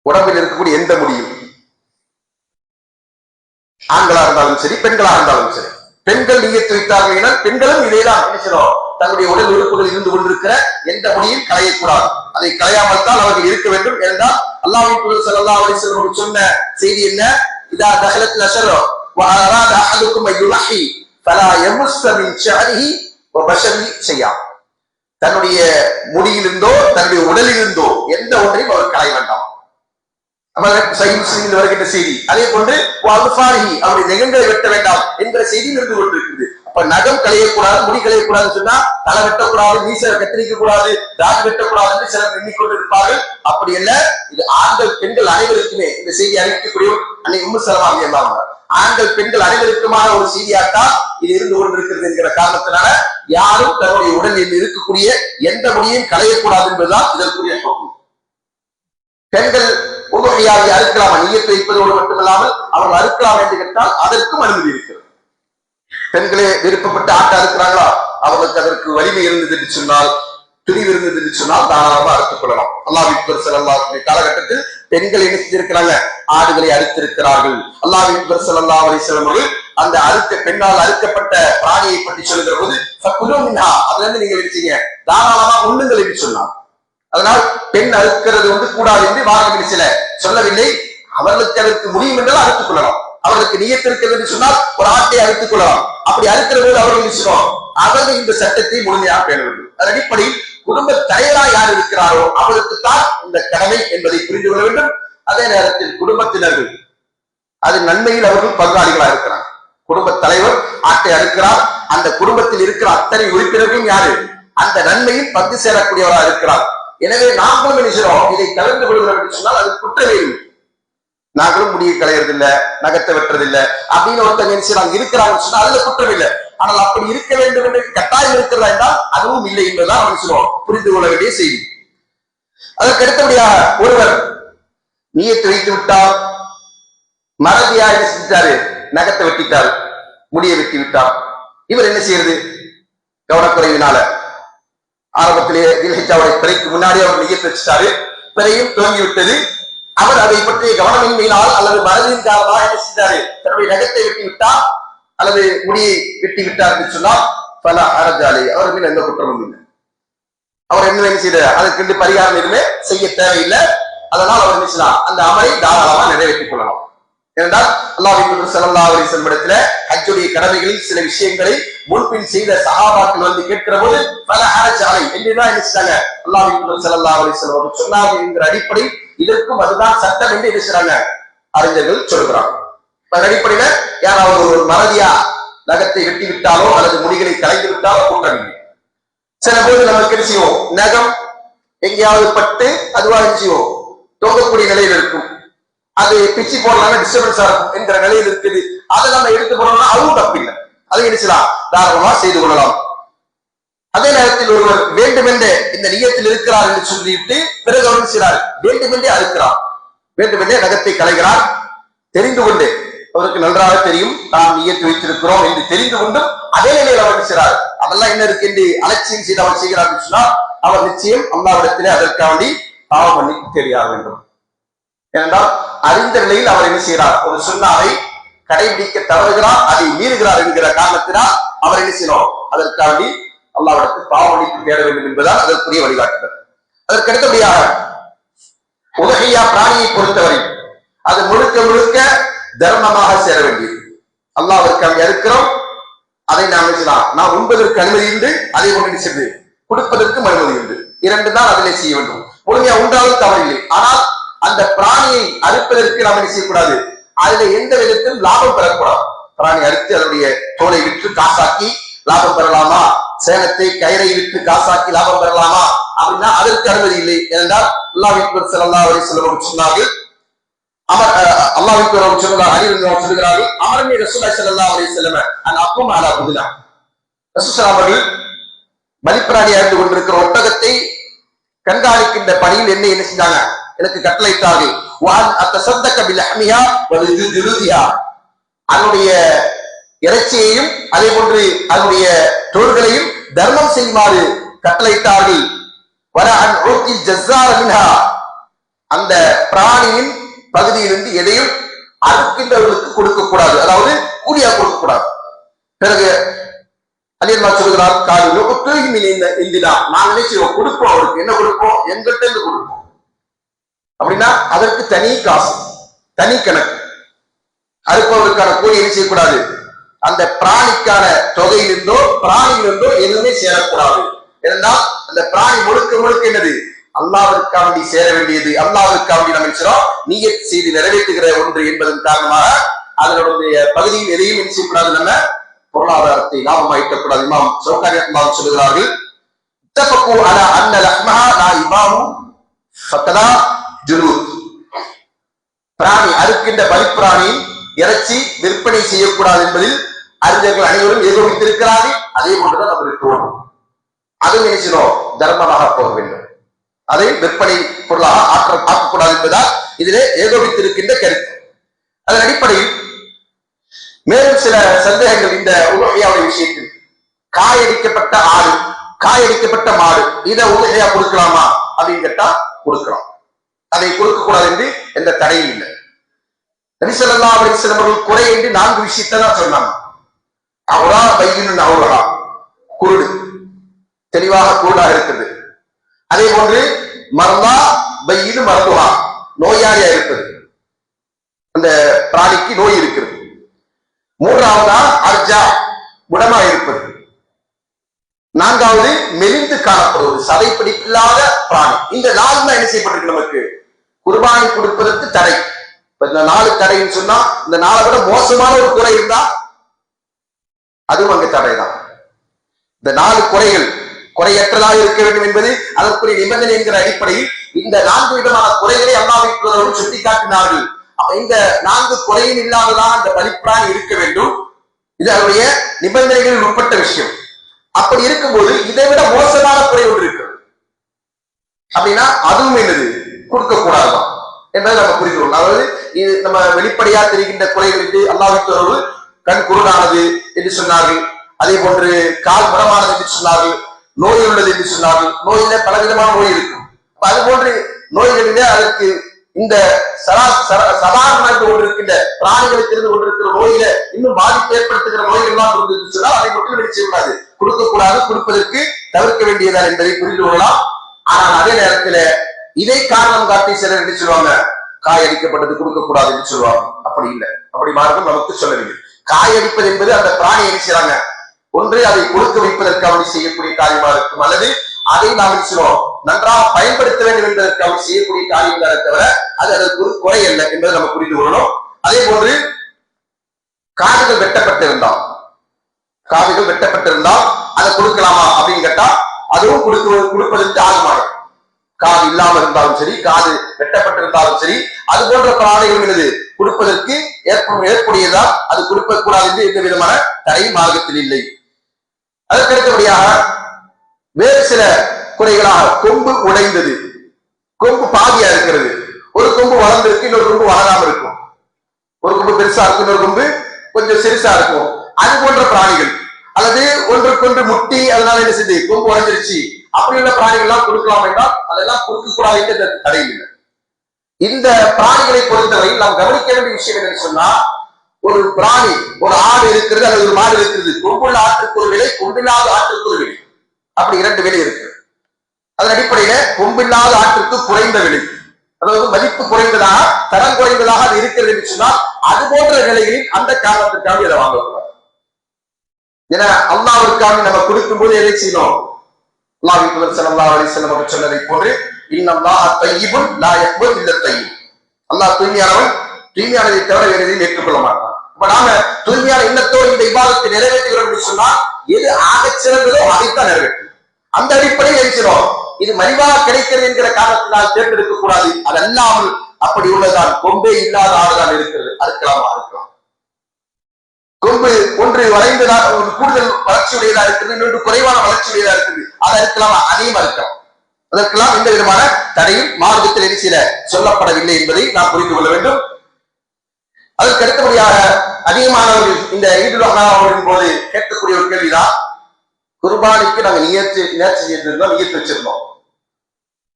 உடம்பில் இருக்கக்கூடிய எந்த முடியும், ஆண்களா இருந்தாலும் சரி பெண்களா இருந்தாலும் சரி. பெண்கள் நியத்து வைத்தார்கள் என பெண்களும் இதைதான் நினைக்கிறோம், தன்னுடைய உடல் உறுப்புகள் இருந்து கொண்டிருக்கிற எந்த முடியும் களையக்கூடாது. அதை களையாமல் தான் அவர்கள் இருக்க வேண்டும். என்றால் அல்லாஹ்வின் தூதர் ஸல்லல்லாஹு அலைஹி வஸல்லம் சொன்ன செய்தி என்ன, இதா தஹலத் நஷரோ وأراد أحدكم أن يضحي فلا يمس من شعره وبشره شيئا. தன்னுடைய முடியிலிருந்தோ தன்னுடைய உடலிலிருந்தோ எந்த ஒன்றையும் அவர் களைய வேண்டாம். வருகின்ற செய்தி அதே போன்று அவருடைய நகங்களை வெட்ட வேண்டாம் என்கிற செய்தியில் இருந்து கொண்டிருக்கிறது. அப்ப நகம் களையக்கூடாது, முடி களையக்கூடாதுன்னு சொன்னா தலை வெட்டக்கூடாது, மீசை கத்திரிக்க கூடாது, தாடி வெட்டக்கூடாது என்று சிலர் எண்ணிக்கொண்டிருப்பார்கள். அப்படி அல்ல, இது ஆண்கள் பெண்கள் அனைவருக்குமே இந்த செய்தி அறிவிக்கக்கூடிய அன்னை உம்மு சலமா இருந்தாங்க. ஆண்கள் பெண்கள் அனைவருக்குமான ஒரு செய்தியாகத்தான் இது இருந்து கொண்டிருக்கிறது என்கிற காரணத்தினால யாரும் தன்னுடைய உடலில் இருக்கக்கூடிய எந்த முடியையும் களையக்கூடாது என்பதுதான் இதற்குரிய நோக்கம். பெண்கள் உலோகியாவை அறுக்கலாம், நியத்து வைப்பதோடு மட்டுமில்லாமல் அவர்கள் அறுக்கலாம் என்று கேட்டால் அதற்கும் அனுமதி இருக்கிறது. பெண்களே விருப்பப்பட்டு ஆட்டை அறுக்கிறாங்களா, அவர்களுக்கு அதற்கு வலிமை இருந்தது என்று சொன்னால், துணிவு இருந்தது என்று சொன்னால் தாராளமா அறுத்துக் கொள்ளலாம். அல்லாஹ்வின் தூதர் ஸல்லல்லாஹு அலைஹி வஸல்லம் காலகட்டத்தில் பெண்கள் என்ன செஞ்சிருக்கிறாங்க, ஆடுகளை அறுத்திருக்கிறார்கள். அல்லாஹ்வின் தூதர் ஸல்லல்லாஹு அலைஹி வஸல்லம் அவர்கள் அந்த அறுத்த பெண்ணால் அறுக்கப்பட்ட பிராணியை பற்றி சொல்கிற போது அதுல இருந்து நீங்க வச்சீங்க தாராளமா உண்ணுங்கள் என்று சொன்னார். அதனால் பெண் அறுக்கிறது கூடாது என்று மார்க்கம் சில சொல்லவில்லை. அவர்களுக்கு அதற்கு முடியும் என்றால் அறுத்துக் கொள்ளலாம். அவர்களுக்கு நியத்து இருக்கிறது என்று சொன்னால் ஒரு ஆட்டை அறுத்துக் கொள்ளலாம். அப்படி அறுக்கிற போது அவர்கள் அவர்கள் இந்த சட்டத்தை முழுமையாக பேண வேண்டும். அதன் அடிப்படையில் குடும்ப தலைவராக யார் இருக்கிறாரோ அவருக்கு தான் இந்த கடமை என்பதை புரிந்து கொள்ள வேண்டும். அதே நேரத்தில் குடும்பத்தினர்கள் அது நன்மையில் அவர்கள் பங்காளிகளாக இருக்கிறாங்க. குடும்ப தலைவர் ஆட்டை அறுக்கிறார், அந்த குடும்பத்தில் இருக்கிற அத்தனை உறுப்பினர்களும் யாரு அந்த நன்மையில் பங்கு சேரக்கூடியவராக இருக்கிறார். எனவே நாங்களும் என்ன செய்றோம், இதை கலந்து கொள்கிறோம் என்று சொன்னால் அது குற்றமே. நாங்களும் முடியை களையறது இல்ல, நகத்தை வெட்டுறது இல்ல அப்படின்னு ஒருத்தங்க என்ன இருக்கிறாங்க சொன்னா அதுல குற்றம் இல்லை. ஆனால் அப்படி இருக்க வேண்டும் என்று கட்டாயம் இருக்கிறதா என்றால் அதுவும் இல்லை என்பதுதான் அவன் சொல்லுவோம் புரிந்து கொள்ள வேண்டிய செய்தி. அதற்கு அடுத்தபடியாக ஒருவர் நீயத்தை வைத்து விட்டார், மறதியா என்ன செஞ்சிட்டாரு, நகத்தை வெட்டிட்டாரு, முடியை வெட்டி விட்டார். இவர் என்ன செய்யறது, கவனக்குறைவினால ஆரம்பத்திலேயே தில்ஹிஜ்ஜாவுடைய பிறைக்கு முன்னாடி அவர் நீயத்தை வச்சுட்டாரு, பிறையும் துவங்கி விட்டது. அவர் அதை பற்றிய கவனமின்மையினால் அல்லது மறதியின் காரணமாக என்ன செஞ்சாரு, தன்னுடைய நகத்தை வெட்டி விட்டார் அல்லது முடியை வெட்டி விட்டார் என்று சொன்னால் பல அரஜாலை அவர் மீது எந்த குற்றமும் இல்லை. அவர் என்ன செய்தார், அதற்கு பரிகாரம் எதுவுமே செய்ய தேவையில்லை. அதனால் அவர் என்ன செய்யலாம், அந்த அமலை தாராளமா நிறைவேற்றிக் கொள்ளலாம். ஏனென்றால் அல்லாஹ் ஸல்லல்லாஹு அலைஹி வஸல்லம் இடத்துல ஹஜ்ஜுடைய கடமைகளில் சில விஷயங்களை முன்பின் செய்த சஹாபாக்கள் வந்து கேட்கிற போது பல அரஜாலை என்றுதான் என்ன செய்றாங்க, அல்லாஹ் ஸல்லல்லாஹு அலைஹி வஸல்லம் சொன்னாங்க என்கிற அடிப்படை இதற்கும் அதுதான் சட்டம் என்று என்ன செய்றாங்க அறிஞர்கள் சொல்கிறாங்க. அடிப்படையில யாராவது ஒரு மறதியா நகத்தை வெட்டி விட்டாலோ அல்லது முடிகளை கலைந்து விட்டாலோ குற்றமில்லை. சில போது நமக்கு என்ன செய்வோம், நகம் எங்கேயாவது பட்டு அதுவா என்ன செய்வோம் தோங்கக்கூடிய நிலையில் இருக்கும், அது பிச்சு போடலாம் டிஸ்டர்பன்ஸா இருக்கும் என்கிற நிலையில் இருக்குது. அதை நம்ம எடுத்து போனோம்னா அதுவும் தப்பில்லை, அதை என்ன செய்யலாம் தாராளமா செய்து கொள்ளலாம். அதே நேரத்தில் ஒருவர் வேண்டுமென்றே இந்த நியத்தில் இருக்கிறார் என்று சொல்லிட்டு பிறகு அவர் செய்கிறார், வேண்டுமென்றே அறுக்கிறார், வேண்டுமென்றே நகத்தை கலைகிறார், தெரிந்து கொண்டு அவருக்கு நன்றாக தெரியும் தான் நியத்து வைத்திருக்கிறோம் என்று தெரிந்து கொண்டும் அதே நிலையில் அவர் செய்கிறார். அதெல்லாம் என்ன இருக்கு என்று அலட்சியம் செய்து அவர் செய்கிறார் என்று சொன்னால் அவர் நிச்சயம் அல்லாஹ்விடத்திலே அதற்காண்டி பாவ மன்னிப்பு தேடியாக வேண்டும். ஏனென்றால் அறிந்த நிலையில் அவர் என்ன செய்கிறார், ஒரு சுன்னாவை கடைபிடிக்க தவறுகிறார், அதை மீறுகிறார் என்கிற காரணத்தினால் அவர் என்ன செய்யணும், அதற்காண்டி அல்லாஹ்விடத்தில் பாவ மன்னிப்பு தேட வேண்டும் என்பதால் அதற்குரிய வழிகாட்டுதல். அதற்கு அடுத்தபடியாக உலகையா பிராணியை பொறுத்தவரை அது முழுக்க முழுக்க தர்மமாக சேர வேண்டியது. அல்லாஹ்விற்கு இருக்கிறோம், அதை நாம் செய்யலாம், நாம் உண்பதற்கு அனுமதி உண்டு, அதை கொண்டு சென்று கொடுப்பதற்கும் அனுமதி உண்டு, இரண்டு தான் அதிலே செய்ய வேண்டும். முழுமையா உண்டாலும் தவறில்லை. ஆனால் அந்த பிராணியை அறுப்பதற்கு நாம் என்ன செய்யக்கூடாது, அதுல எந்த விதத்திலும் லாபம் பெறக்கூடாது. பிராணி அறுத்து அதனுடைய தோலை விற்று காசாக்கி லாபம் பெறலாமா, சேனத்தை கயிறை விற்று காசாக்கி லாபம் பெறலாமா அப்படின்னா அதற்கு அனுமதி இல்லை. ஏனென்றால் அல்லாஹ் ஸல்லல்லாஹு அலைஹி வஸல்லம் சொன்னார்கள், அல்லாஹ் சொல்லுகிறார்கள், அமரனி ரசூலுல்லாஹி ஸல்லல்லாஹு அலைஹி வஸல்லம் அன் அக்கும் அலா புதுலா. ரசூலுல்லாஹி அவர்கள் பலிப்பிராணி அறுத்து கொண்டிருக்கிற ஒட்டகத்தை கண்காணிக்கின்ற பணியில் என்ன செஞ்சாங்க, எனக்கு கட்டளையிட்டார்கள். அதனுடைய இறைச்சியையும் அதே போன்று அதனுடைய தோள்களையும் தர்மம் செய்யுமாறு கட்டளையிட்டார்கள். அந்த பிராணியின் பகுதியிலிருந்து எதையும் அறுக்கின்றவர்களுக்கு கொடுக்க கூடாது, அதாவது கூலியா கொடுக்க கூடாது. பிறகு அலியல்லா சொல்கிறார், நான் நினைச்சோம் கொடுப்போம், அவருக்கு என்ன கொடுப்போம், எங்கிட்ட இருந்து கொடுப்போம் அப்படின்னா அதற்கு தனி காசு தனி கணக்கு. அறுப்பவருக்கான கூலி என்ன செய்யக்கூடாது, அந்த பிராணிக்கான தொகையிலிருந்தோ பிராணியிலிருந்தோ எதுவுமே சேரக்கூடாது. இருந்தால் அந்த பிராணி முழுக்க முழுக்க என்னது, அல்லாஹ்விற்காண்டி சேர வேண்டியது, அல்லாஹ்விற்காண்டி நம்ம நினைச்சோம் நியத் செய்து நிறைவேற்றுகிற ஒன்று என்பதன் காரணமாக அதனுடைய பகுதியில் எதையும் என்ன செய்யக்கூடாது, நம்ம பொருளாதாரத்தை லாபமாக ஈட்டக்கூடாது. இமாம் ஷௌகானி ரஹ்மத்துல்லாஹி சொல்கிறார்கள், இத்தஃபகு அலா அன்ன லஹ்மஹா லா இபாஹு ஃபதலா ஜுலூத். பிராணி அறுக்கின்ற பலிப்பிராணியின் இறைச்சி விற்பனை செய்யக்கூடாது என்பதில் அறிஞர்கள் அனைவரும் ஏகோபித்திருக்கிறார்கள். அதே போன்றுதான் நம்மளுக்கு தோணும், அதுவும் நினைச்சிடும் தர்மமாக போக வேண்டும், அதை விற்பனை பொருளாக ஆக்கக்கூடாது என்பதால் இதிலே ஏகோபித்திருக்கின்ற கருத்து. அதன் அடிப்படையில் மேலும் சில சந்தேகங்கள் இந்த உலகையாவுடைய விஷயத்தில். காயடிக்கப்பட்ட ஆடு, காயடிக்கப்பட்ட மாடு, இதை உலகையா கொடுக்கலாமா அப்படின்னு கேட்டா கொடுக்கலாம், அதை கொடுக்க கூடாது என்று எந்த தடையும் இல்லை. நபி ஸல்லல்லாஹு அலைஹி வஸல்லம் அவர்கள் குறை என்று 4 விஷயத்தை தான் சொன்னாங்க. அவரா பையினுன் அவரா, குருடு தெளிவாக குருடாக இருக்குது. அதே போன்று மர்தா பையினு மர்துஹா, நோயாளியா இருப்பது, அந்த பிராணிக்கு நோய் இருக்கிறது. மூன்றாவதா அர்ஜா, குணமா இருப்பது. நான்காவது மெலிந்து காணப்படுவது, சதை பிடிப்பில்லாத பிராணி. இந்த 4 தான் என்ன செய்யப்பட்டிருக்கு, நமக்கு குர்பானி கொடுப்பதற்கு தடை. இந்த 4 தடைன்னு சொன்னா இந்த 4 விட மோசமான ஒரு குறை இருந்தா அதுவும் அங்கு தடைதான். இந்த 4 குறைகள் குறையற்றதாக இருக்க வேண்டும் என்பது அதற்குரிய நிபந்தனை என்கிற அடிப்படையில் இந்த 4 விதமான குறைகளை அல்லாஹ்வின் சுட்டிக்காட்டினார்கள். அப்ப இந்த 4 குறையும் இல்லாததான் அந்த பலிப்பிராணி இருக்க வேண்டும். இது அவருடைய நிபந்தனைகளில் உட்பட்ட விஷயம். அப்படி இருக்கும்போது இதை விட மோசமான குறை ஒன்று இருக்கிறது அப்படின்னா அதுவும் என்னது கொடுக்கக்கூடாதுதான் என்பதை நம்ம புரிந்துள்ளோம். அதாவது இது நம்ம வெளிப்படையா தெரிகின்ற குறைகளுக்கு அல்லாஹ்வின் கண் குருடானது என்று சொன்னார்கள். அதே போன்று கால் முடமானது என்று சொன்னார்கள். நோய் உள்ளது என்று சொன்னார்கள். நோயில பலவிதமான நோய் இருக்கும். அது போன்று நோய்களிலே அதற்கு இந்த சாதாரணமாக ஒன்று இருக்கின்ற பிராணிகளுக்கு இருந்து கொண்டிருக்கிற நோயில இன்னும் பாதிப்பு ஏற்படுத்துகிற நோய்கள் எல்லாம் சொன்னால் அதை மட்டும் வெளிச்சக்கூடாது, கொடுக்கக்கூடாது, கொடுப்பதற்கு தவிர்க்க வேண்டியதான் என்பதை புரிந்து கொள்ளலாம். ஆனால் அதே நேரத்தில் இதை காரணம் காட்டி சிலர் என்று சொல்லுவாங்க காயடிக்கப்பட்டது கொடுக்கக்கூடாது என்று சொல்லுவாங்க. அப்படி இல்லை, அப்படி மார்க்கம் நமக்கு சொல்லவில்லை. காயடிப்பது என்பது அந்த பிராணி என்ன செய்யறாங்க, ஒன்று அதை கொடுக்க வைப்பதற்காக செய்யக்கூடிய காரியமா இருக்கும், அல்லது அதை நாம் சொல்லுவோம் நன்றாக பயன்படுத்த வேண்டும் என்பதற்காக செய்யக்கூடிய காரியம் தானே தவிர அது அதற்கு ஒரு குறை அல்ல என்பதை நம்ம புரிந்து கொள்ளணும். அதே போன்று காதுகள் வெட்டப்பட்டிருந்தால் அதை கொடுக்கலாமா அப்படின்னு கேட்டா அதுவும் கொடுப்பதற்கு ஆகுமாறு. காது இல்லாமல் இருந்தாலும் சரி, காது வெட்டப்பட்டிருந்தாலும் சரி, அது போன்ற பிராணிகள் என்பது கொடுப்பதற்கு ஏற்புடையதால் அது கொடுக்கக்கூடாது என்று எந்த விதமான தடை மார்க்கத்தில் இல்லை. அதற்கடுத்தபடியாக வேறு சில குறைகளாக கொம்பு உடைந்தது, கொம்பு பாதியா இருக்கிறது, ஒரு கொம்பு வளர்ந்திருக்கு, இன்னொரு கொம்பு வளராம இருக்கும், ஒரு கொம்பு பெருசா இருக்கும், இன்னொரு கொம்பு கொஞ்சம் சிறுசா இருக்கும், அது போன்ற பிராணிகள், அல்லது ஒன்றுக்கொன்று முட்டி அதனால என்ன செய்து கொம்பு உடைஞ்சிருச்சு, அப்படி உள்ள பிராணிகள் எல்லாம் கொடுக்கலாம் என்றால் அதெல்லாம் கொடுக்க கூடாது என்ற தடை இல்லை. இந்த பிராணிகளை பொறுத்தவரையில் நாம் கவனிக்க வேண்டிய விஷயம் என்னன்னு சொன்னா, ஒரு பிராணி, ஒரு ஆடு இருக்கிறது அல்லது ஒரு மாடு இருக்கிறது, கொம்புள்ள ஆட்டுக்கு ஒரு விலை, கொம்பில்லாத ஆட்டுக்கு ஒரு விலை, அப்படி 2 விலை இருக்கு. அதன் அடிப்படையில கொம்பில்லாத ஆற்றுக்கு குறைந்த விலை, அதாவது மதிப்பு குறைந்ததாக, தரம் குறைந்ததாக அது இருக்கிறது என்று சொன்னால் அது போன்ற நிலைகளில் அந்த காரணத்திற்காக இதை வாங்கக்கூடாது. ஏன்னா அல்லாஹ்விற்காக நம்ம கொடுக்கும் போது எதை செய்யணும், அல்லாஹ்வின் தூதர் ஸல்லல்லாஹு அலைஹி வஸல்லம் அவர்கள் சொன்னதை போன்று இன்னல்லாஹ தய்யிபுன் லா யக்புல் இல்ல தய்யிப், அல்லாஹ் தூய்மையானவன், தூய்மையானதை தவிர வேறு எதையும் ஏற்றுக்கொள்ள மாட்டான். இப்ப நாம தூய்மையான எண்ணத்தோடு இந்த இபாதத்தை நிறைவேற்றுகிறோம் என்று சொன்னால் எது ஆகச் சிறந்ததோ அதைத்தான் நிறைவேற்றும். அந்த அடிப்படையில் இருக்கிறோம். இது மலிவாக கிடைக்கிறது என்கிற காரணத்தினால் தேர்ந்தெடுக்க கூடாது. அது அல்லாமல் அப்படி உள்ளதான் கொம்பே இல்லாத ஆடுதான் இருக்கிறது, அறுக்கலாமா இருக்கலாம். கொம்பு ஒன்று வளைந்ததாக ஒரு கூடுதல் வளர்ச்சியுடையதா இருக்குது, இன்னொன்று குறைவான வளர்ச்சியுடையதா இருக்குது, அதை அறுக்கலாமா, அதையும் அறுக்கலாம். அதற்கெல்லாம் எந்த விதமான தடையும் மார்க்கத்தில் என்ன செய்ய சொல்லப்படவில்லை என்பதை நாம் புரிந்து கொள்ள வேண்டும். அதற்கு அடுத்தபடியாக அதிகமானவர்கள் இந்த ஈதுல் அத்ஹாவின் போது கேட்கக்கூடிய ஒரு கேள்விதான், குர்பானிக்கு நாங்க நேர்ச்சி செய்திருந்தோம், நியத்து வச்சிருந்தோம்,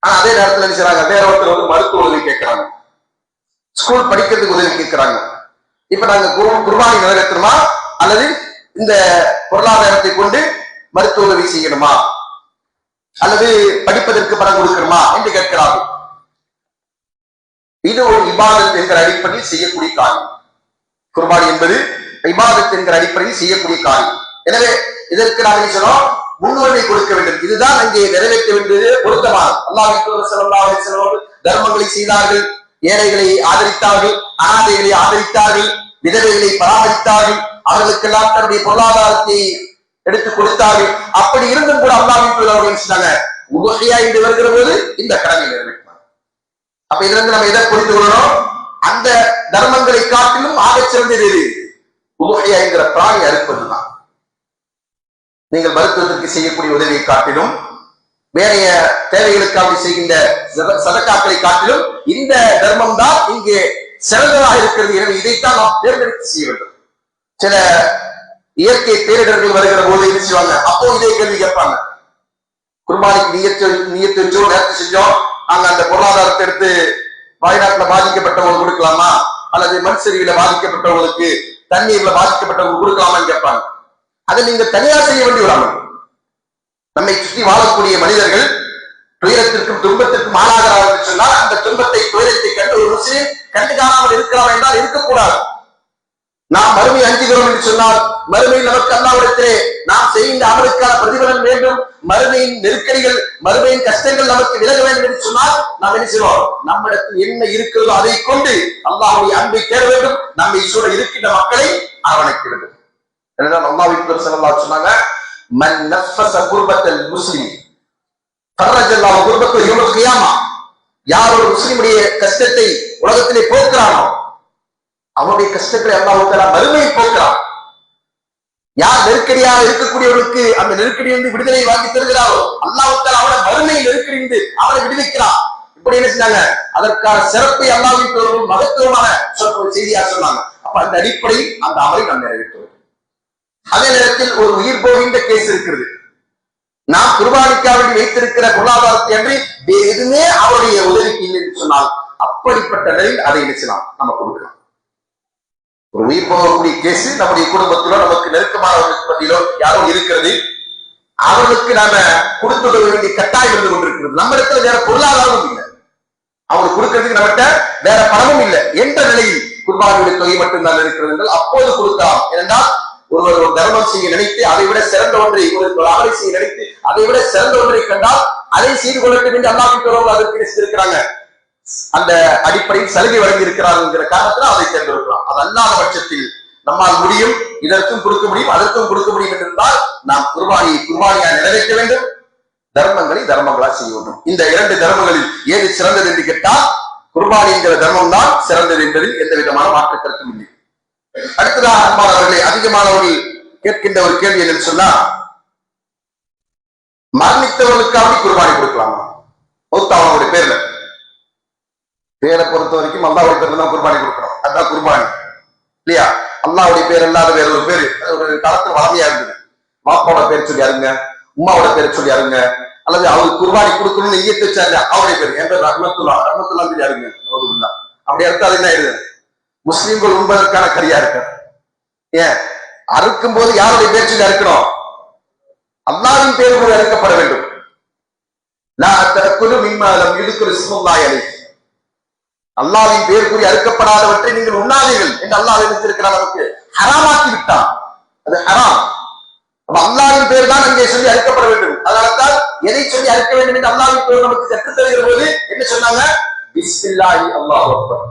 ஆனா அதே நேரத்தில் என்ன செய்யறாங்க, வேற ஒருத்தர் வந்து மருத்துவ உதவி கேட்கிறாங்க, ஸ்கூல் படிக்கிறதுக்கு உதவி கேட்கிறாங்க. இப்ப நாங்க குர்பானி நிறைவேற்றணுமா அல்லது இந்த பொருளாதாரத்தை கொண்டு மருத்துவ உதவி செய்யணுமா அல்லது படிப்பதற்கு பணம் கொடுக்கணுமா என்று கேட்கிறார்கள். இது ஒரு இபாதத் என்கிற அடிப்படையில் செய்யக்கூடிய காரியம். குர்பானி என்பது இபாதத் என்கிற அடிப்படையில் செய்யக்கூடிய காரியம். எனவே இதற்கு நாம் என்ன சொன்னோம், முன்னுரிமை கொடுக்க வேண்டும். இதுதான் அங்கே நிறைவேற்ற வேண்டியது பொருத்தமானது. அல்லாஹ்வின் தூதர் ஸல்லல்லாஹு அலைஹி வஸல்லம் தர்மங்களை செய்தார்கள், ஏழைகளை ஆதரித்தார்கள், அனாதைகளை ஆதரித்தார்கள், விதவைகளை பராமரித்தார்கள், அவர்களுக்கெல்லாம் தன்னுடைய பொருளாதாரத்தை எடுத்துக் கொடுத்தார்கள். அப்படி இருந்தும் கூட அல்லாஹ்வின் தூதர் அவர்கள் சொன்னாங்க, உதுஹியா என்று வருகிற போது இந்த கடமை நிறைவேற்றினார். அப்ப இதுல இருந்து நம்ம எதை புரிந்து கொள்ளணும், அந்த தர்மங்களை காட்டிலும் ஆகச் சிறந்தது எது, உதுஹியா என்கிற பிராணி அறுப்பதுதான். நீங்கள் மருத்துவத்திற்கு செய்யக்கூடிய உதவியை காட்டிலும் வேறைய தேவைகளுக்காக செய்கின்ற சதக்காக்களை காட்டிலும் இந்த தர்மம் தான் இங்கே சிறந்ததாக இருக்கிறது. எனவே இதைத்தான் நாம் தேர்ந்தெடுத்து செய்ய வேண்டும். சில இயற்கை பேரிடர்கள் வருகிற போது என்ன செய்வாங்க, அப்போ இதே கேள்வி கேட்பாங்க, குர்பானிக்கு நியத்து வச்சோம், நேர்த்தி செஞ்சோம், நாங்க அந்த பொருளாதாரத்தை எடுத்து வயநாட்டுல பாதிக்கப்பட்டவங்களுக்கு கொடுக்கலாமா அல்லது மண் சரிவில பாதிக்கப்பட்டவங்களுக்கு, தண்ணீர்ல பாதிக்கப்பட்டவங்களுக்கு கொடுக்கலாமான்னு கேட்பாங்க. அதை நீங்க தனியார் செய்ய வேண்டிய ஒரு அமைப்பு. நம்மை சுற்றி வாழக்கூடிய மனிதர்கள் துயரத்திற்கும் துன்பத்திற்கும் ஆளாகிறார்கள் என்று சொன்னால் அந்த துன்பத்தை துயரத்தை கண்டு ஒரு முஸ்லிம் கண்டு காணாமல் இருக்கலாம் என்றால் இருக்கக்கூடாது. நாம் மறுமை அஞ்சுகிறோம் என்று சொன்னால் மறுமையில் நமக்கு அல்லாஹ்விடத்திலே நாம் செய்கின்ற அமலுக்கான பிரதிபலன் வேண்டும், மறுமையின் நெருக்கடிகள், மறுமையின் கஷ்டங்கள் நமக்கு விலக வேண்டும் என்று சொன்னால் நாம் என்ன செய்வோம், நம்மிடத்தில் என்ன இருக்கிறதோ அதை கொண்டு அல்லாஹ்வுடைய அன்பை தேட வேண்டும், நம்மை சூழ இருக்கின்ற மக்களை அரவணைக்க வேண்டும். அல்லாஹ்வின் தூதர் ஸல்லல்லாஹு அலைஹி சொன்னாங்க, மன் நஃபஸ குர்பத்தல் முஸ்லிம் ஃபர்ரஜல்லாஹு குர்பத்தஹு யௌமல் கியாமா. யார் ஒரு முஸ்லிமுடைய கஷ்டத்தை உலகத்திலே போக்குறானோ அவனுடைய கஷ்டங்களை அல்லாஹ் தஆலா மறுமையில் போக்குறான். யார் நெருக்கடியாக இருக்கக்கூடியவர்களுக்கு அந்த நெருக்கடியிலிருந்து விடுதலை வாங்கி தருகிறாரோ அல்லாஹ் தஆலா அவனை மறுமையில் நெருக்கடியிலிருந்து அவனை விடுவிக்கிறான். இப்படி என்ன செஞ்சாங்க? அதற்கான சிறப்பை அல்லாஹ்வின் தூதர் மகத்துவமான செய்தியா சொன்னாங்க. அப்ப அந்த அடிப்படையில் அந்த அமலை நாம் நிறைவேற்றுவோம். அதே நேரத்தில் ஒரு உயிர் போகின்ற கேஸ் இருக்கிறது. நாம் குர்பானிக்காக வைத்திருக்கிற பொருளாதாரத்தை அன்றி எதுவுமே அவருடைய உதவிக்கு இல்லை என்று சொன்னால் அப்படிப்பட்ட நிலையில் அதை நினைச்சலாம் நம்ம கொடுக்கலாம். ஒரு உயிர் போகக்கூடிய கேஸ் நம்முடைய குடும்பத்திலோ நமக்கு நெருக்கமானவர்களுக்கு பற்றியிலோ யாரோ இருக்கிறது, அவர்களுக்கு நாம கொடுத்து உதவ வேண்டிய கட்டாயம் இருந்து கொண்டிருக்கிறது. நம்ம இடத்துல வேற பொருளாதாரமும் இல்லை, அவங்களுக்கு கொடுக்கறதுக்கு நம்மகிட்ட வேற பணமும் இல்லை என்ற நிலையில் குர்பானியுடைய தொகை மட்டும்தான் இருக்கிறது என்றால் அப்போது கொடுக்கலாம். ஏனென்றால் ஒருவர் ஒரு தர்மம் செய்ய நினைத்து அதை விட சிறந்த ஒன்றை, ஒரு அமலை செய்ய நினைத்து அதை விட சிறந்த ஒன்றை கண்டால் அதை செய்து கொள்ளட்டும் என்று அல்லாஹ்வின் தூதர் அதற்கு இருக்கிறாங்க. அந்த அடிப்படையில் சலுகை வழங்கி இருக்கிறார்கள் என்கிற காரணத்தில் அதை தேர்ந்தெடுக்கலாம். அது அல்லாத பட்சத்தில் நம்மால் முடியும், இதற்கும் கொடுக்க முடியும் அதற்கும் கொடுக்க முடியும் என்றிருந்தால் நாம் குர்பானியா நிறைவேற்ற வேண்டும், தர்மங்களை தர்மங்களா செய்ய வேண்டும். இந்த இரண்டு தர்மங்களில் ஏது சிறந்தது என்று கேட்டால் குர்பானி என்கிற தர்மம் தான் சிறந்தது என்பதில் எந்த விதமான மாற்று கருத்தும் இல்லை. அடுத்ததாக அன்பானவர்களை, அதிகமானவர்கள் கேட்கின்ற ஒரு கேள்வி என்னன்னு சொன்னா, மரணித்தவர்களுக்காக குர்பானி கொடுக்கலாமா? மௌத்தாவனுடைய பேர்ல, பேரை பொறுத்த வரைக்கும் அல்லாஹ்வுடைய பேர்ல தான் குர்பானி கொடுக்கணும். அதுதான் குர்பானி இல்லையா? அல்லாஹ்வுடைய பேர் இல்லாத வேற ஒரு பேரு ஒரு காலத்துல வளமையா இருந்தது. மாப்பாவோட பேர் சொல்லி அருங்க, உம்மாவோட பேரை சொல்லி அருங்க, அல்லது அவருக்கு குர்பானி கொடுக்கணும்னு இயற்கை வச்சாரு அவருடைய பேர் என் பேர் ரஹ்மத்துல்லா சொல்லி அருங்க. அப்படி அடுத்து அது என்ன ஆயிடுது? முஸ்லிம்கள் உண்பதற்கான கரியா இருக்க. ஏன் அறுக்கும் போது யாருடைய பேர் சொல்லி அறுக்கணும்? அல்லாஹ்வின் பேர் கூட அறுக்கப்பட வேண்டும். அல்லாஹ்வின் பேர் கூறி அறுக்கப்படாதவற்றை நீங்கள் உண்ணாதீர்கள் என்று அல்லாஹ் நினைத்திருக்கிறார். நமக்கு ஹராமாக்கி விட்டான், அது ஹராம். அல்லாஹ்வின் பேர் தான் அங்கே சொல்லி அறுக்கப்பட வேண்டும். அதனால்தான் எதை சொல்லி அறுக்க வேண்டும் என்று அல்லாஹ்வின் பேர் நமக்கு கற்றுத் தருகிற போது என்ன சொன்னாங்க? பிஸ்மில்லாஹி அல்லாஹு அக்பர்.